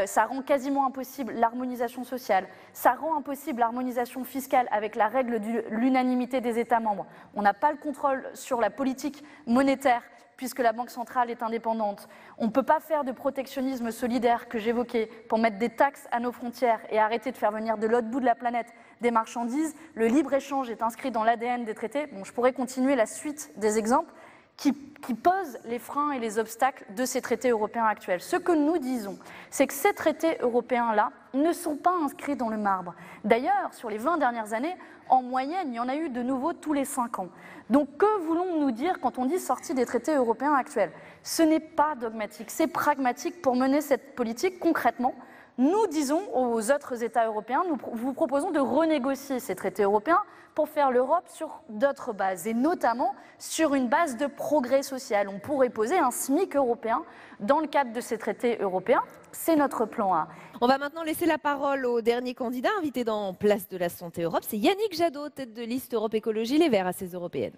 [SPEAKER 14] ça rend quasiment impossible l'harmonisation sociale, ça rend impossible l'harmonisation fiscale avec la règle de l'unanimité des États membres. On n'a pas le contrôle sur la politique monétaire, puisque la Banque centrale est indépendante. On ne peut pas faire de protectionnisme solidaire que j'évoquais pour mettre des taxes à nos frontières et arrêter de faire venir de l'autre bout de la planète des marchandises. Le libre-échange est inscrit dans l'ADN des traités. Bon, je pourrais continuer la suite des exemples qui posent les freins et les obstacles de ces traités européens actuels. Ce que nous disons, c'est que ces traités européens-là ne sont pas inscrits dans le marbre. D'ailleurs, sur les 20 dernières années, en moyenne, il y en a eu de nouveau tous les 5 ans. Donc que voulons-nous dire quand on dit sortie des traités européens actuels? Ce n'est pas dogmatique, c'est pragmatique pour mener cette politique concrètement. Nous disons aux autres États européens, nous vous proposons de renégocier ces traités européens pour faire l'Europe sur d'autres bases, et notamment sur une base de progrès social. On pourrait poser un SMIC européen dans le cadre de ces traités européens. C'est notre plan A.
[SPEAKER 2] On va maintenant laisser la parole au dernier candidat invité dans Place de la Santé Europe. C'est Yannick Jadot, tête de liste Europe Écologie Les Verts à ces européennes.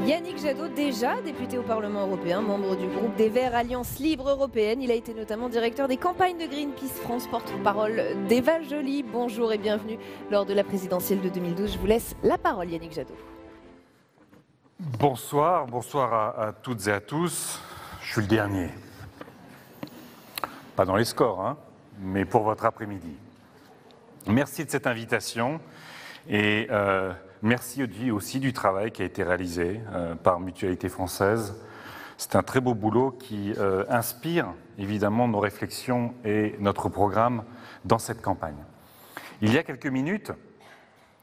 [SPEAKER 2] Yannick Jadot, déjà député au Parlement européen, membre du groupe des Verts Alliance Libre Européenne. Il a été notamment directeur des campagnes de Greenpeace France, porte-parole d'Eva Joly. Bonjour et bienvenue lors de la présidentielle de 2012. Je vous laisse la parole, Yannick Jadot.
[SPEAKER 15] Bonsoir, bonsoir à toutes et à tous. Je suis le dernier. Pas dans les scores, hein, mais pour votre après-midi. Merci de cette invitation et merci aussi du travail qui a été réalisé par Mutualité Française. C'est un très beau boulot qui inspire évidemment nos réflexions et notre programme dans cette campagne. Il y a quelques minutes,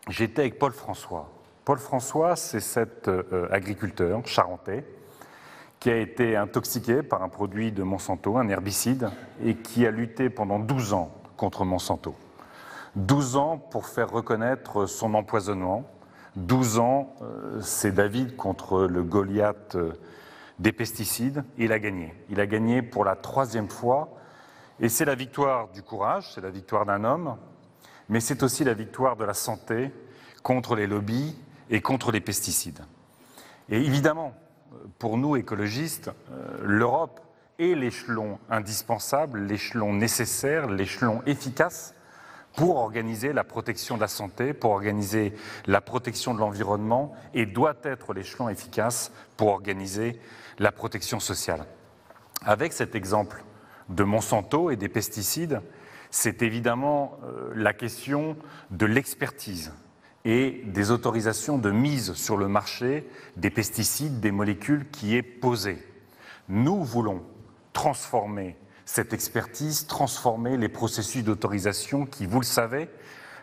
[SPEAKER 15] j'étais avec Paul François. Paul François, c'est cet agriculteur charentais qui a été intoxiqué par un produit de Monsanto, un herbicide, et qui a lutté pendant 12 ans contre Monsanto. 12 ans pour faire reconnaître son empoisonnement. 12 ans, c'est David contre le Goliath des pesticides. Il a gagné. Il a gagné pour la 3e fois. Et c'est la victoire du courage, c'est la victoire d'un homme, mais c'est aussi la victoire de la santé contre les lobbies et contre les pesticides. Et évidemment, pour nous écologistes, l'Europe est l'échelon indispensable, l'échelon nécessaire, l'échelon efficace pour organiser la protection de la santé, pour organiser la protection de l'environnement, et doit être l'échelon efficace pour organiser la protection sociale. Avec cet exemple de Monsanto et des pesticides, c'est évidemment la question de l'expertise et des autorisations de mise sur le marché des pesticides, des molécules qui est posée. Nous voulons transformer cette expertise, transformer les processus d'autorisation qui, vous le savez,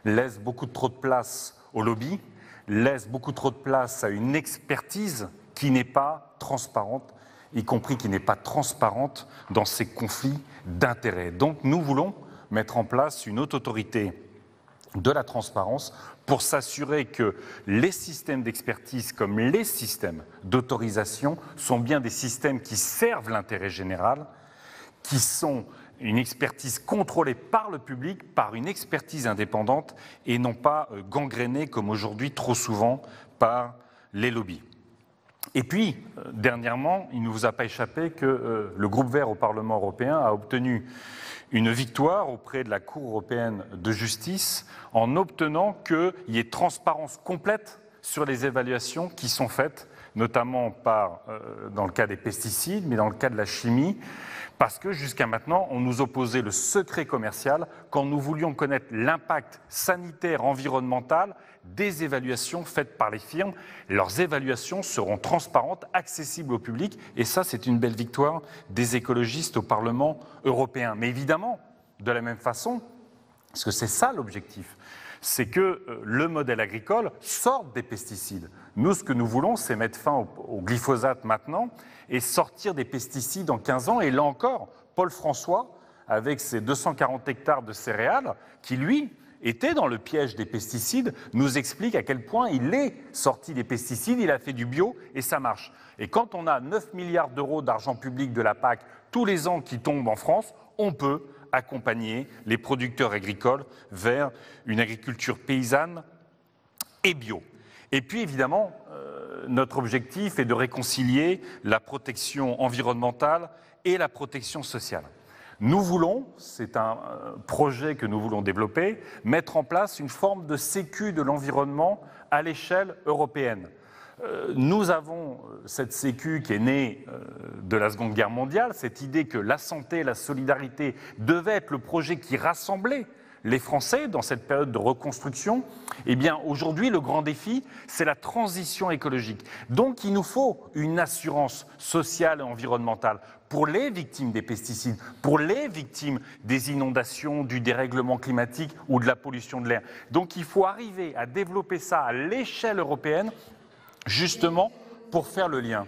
[SPEAKER 15] laissent beaucoup trop de place au lobby, laissent beaucoup trop de place à une expertise qui n'est pas transparente, y compris qui n'est pas transparente dans ces conflits d'intérêts. Donc nous voulons mettre en place une haute autorité de la transparence pour s'assurer que les systèmes d'expertise comme les systèmes d'autorisation sont bien des systèmes qui servent l'intérêt général, qui sont une expertise contrôlée par le public, par une expertise indépendante et non pas gangrénée comme aujourd'hui trop souvent par les lobbies. Et puis, dernièrement, il ne vous a pas échappé que le groupe Vert au Parlement européen a obtenu une victoire auprès de la Cour européenne de justice en obtenant qu'il y ait transparence complète sur les évaluations qui sont faites, notamment dans le cas des pesticides, mais dans le cas de la chimie, parce que jusqu'à maintenant, on nous opposait le secret commercial quand nous voulions connaître l'impact sanitaire, environnemental des évaluations faites par les firmes. Leurs évaluations seront transparentes, accessibles au public, et ça, c'est une belle victoire des écologistes au Parlement européen. Mais évidemment, de la même façon, Parce que c'est ça l'objectif. C'est que le modèle agricole sorte des pesticides. Nous, ce que nous voulons, c'est mettre fin au glyphosate maintenant et sortir des pesticides en 15 ans. Et là encore, Paul François, avec ses 240 hectares de céréales, qui lui était dans le piège des pesticides, nous explique à quel point il est sorti des pesticides, il a fait du bio et ça marche. Et quand on a 9 milliards d'euros d'argent public de la PAC tous les ans qui tombent en France, on peut accompagner les producteurs agricoles vers une agriculture paysanne et bio. Et puis évidemment, notre objectif est de réconcilier la protection environnementale et la protection sociale. Nous voulons, c'est un projet que nous voulons développer, mettre en place une forme de sécu de l'environnement à l'échelle européenne. Nous avons cette sécu qui est née de la Seconde Guerre mondiale, cette idée que la santé, la solidarité devaient être le projet qui rassemblait les Français dans cette période de reconstruction. Eh bien, aujourd'hui, le grand défi, c'est la transition écologique. Donc, il nous faut une assurance sociale et environnementale pour les victimes des pesticides, pour les victimes des inondations, du dérèglement climatique ou de la pollution de l'air. Donc, il faut arriver à développer ça à l'échelle européenne, justement pour faire le lien.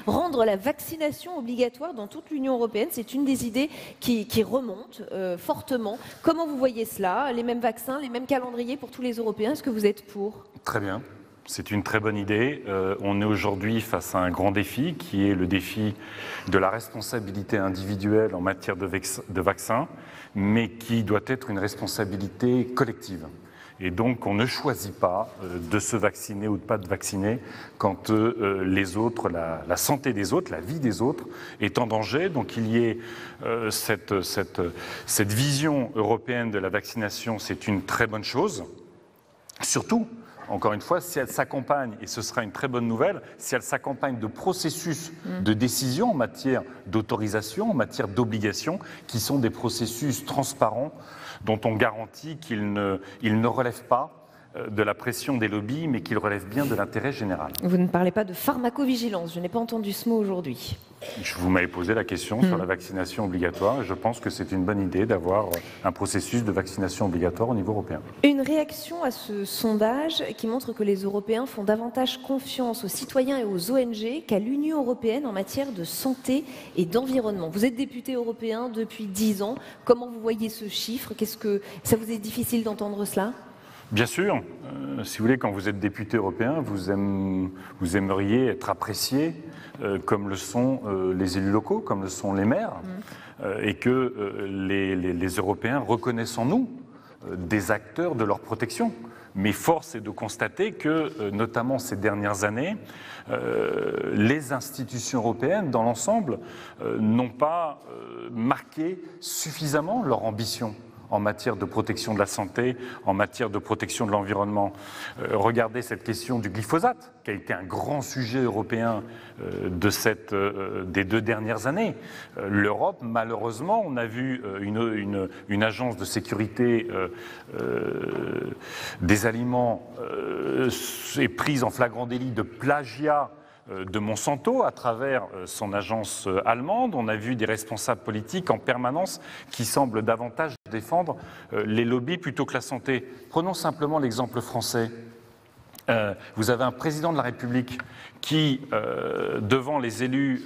[SPEAKER 2] Rendre la vaccination obligatoire dans toute l'Union européenne, c'est une des idées qui remonte fortement. Comment vous voyez cela? Les mêmes vaccins, les mêmes calendriers pour tous les Européens, est-ce que vous êtes pour?
[SPEAKER 15] Très bien, c'est une très bonne idée. On est aujourd'hui face à un grand défi qui est le défi de la responsabilité individuelle en matière de vaccins, mais qui doit être une responsabilité collective. Et donc, on ne choisit pas de se vacciner ou de pas de vacciner quand les autres, la santé des autres, la vie des autres est en danger. Donc, il y ait cette vision européenne de la vaccination, c'est une très bonne chose. Surtout, encore une fois, si elle s'accompagne, et ce sera une très bonne nouvelle, si elle s'accompagne de processus de décision en matière d'autorisation, en matière d'obligation, qui sont des processus transparents, dont on garantit qu'ils ne relèvent pas de la pression des lobbies, mais qu'ils relèvent bien de l'intérêt général.
[SPEAKER 2] Vous ne parlez pas de pharmacovigilance, je n'ai pas entendu ce mot aujourd'hui.
[SPEAKER 15] Vous m'avez posé la question sur la vaccination obligatoire, et je pense que c'est une bonne idée d'avoir un processus de vaccination obligatoire au niveau européen.
[SPEAKER 2] Une réaction à ce sondage qui montre que les Européens font davantage confiance aux citoyens et aux ONG qu'à l'Union européenne en matière de santé et d'environnement. Vous êtes député européen depuis 10 ans, comment vous voyez ce chiffre? Ça vous est difficile d'entendre cela?
[SPEAKER 15] Bien sûr, si vous voulez, quand vous êtes député européen, vous aimeriez être apprécié comme le sont les élus locaux, comme le sont les maires, et que les Européens reconnaissent en nous des acteurs de leur protection. Mais force est de constater que, notamment ces dernières années, les institutions européennes, dans l'ensemble, n'ont pas marqué suffisamment leur ambition en matière de protection de la santé, en matière de protection de l'environnement. Regardez cette question du glyphosate, qui a été un grand sujet européen des 2 dernières années. L'Europe, malheureusement, on a vu une agence de sécurité des aliments est prise en flagrant délit de plagiat de Monsanto à travers son agence allemande. On a vu des responsables politiques en permanence qui semblent davantage défendre les lobbies plutôt que la santé. Prenons simplement l'exemple français. Vous avez un président de la République qui, devant les élus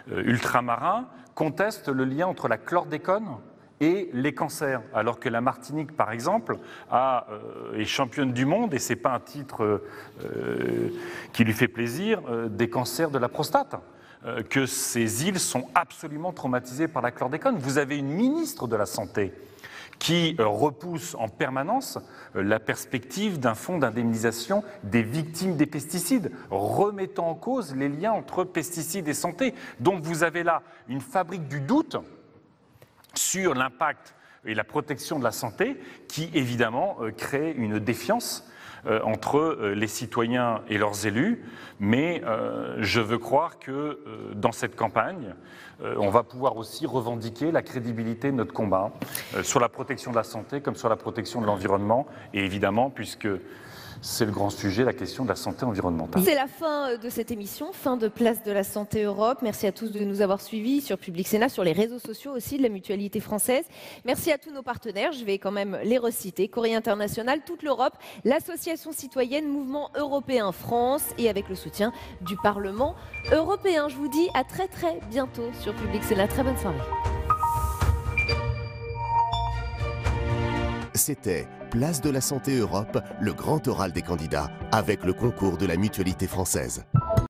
[SPEAKER 15] ultramarins, conteste le lien entre la chlordécone et les cancers, alors que la Martinique, par exemple, est championne du monde, et ce n'est pas un titre qui lui fait plaisir, des cancers de la prostate, que ces îles sont absolument traumatisées par la chlordécone. Vous avez une ministre de la Santé qui repousse en permanence la perspective d'un fonds d'indemnisation des victimes des pesticides, remettant en cause les liens entre pesticides et santé. Donc vous avez là une fabrique du doute sur l'impact et la protection de la santé qui, évidemment, crée une défiance entre les citoyens et leurs élus. Mais je veux croire que dans cette campagne, on va pouvoir aussi revendiquer la crédibilité de notre combat sur la protection de la santé comme sur la protection de l'environnement. Et évidemment, puisque c'est le grand sujet, la question de la santé environnementale.
[SPEAKER 2] C'est la fin de cette émission, fin de Place de la Santé Europe. Merci à tous de nous avoir suivis sur Public Sénat, sur les réseaux sociaux aussi de la Mutualité française. Merci à tous nos partenaires, je vais quand même les reciter. Courrier International, toute l'Europe, l'Association citoyenne Mouvement Européen France et avec le soutien du Parlement européen. Je vous dis à très bientôt sur Public Sénat. Très bonne soirée.
[SPEAKER 1] C'était Place de la Santé Europe, le grand oral des candidats, avec le concours de la Mutualité française.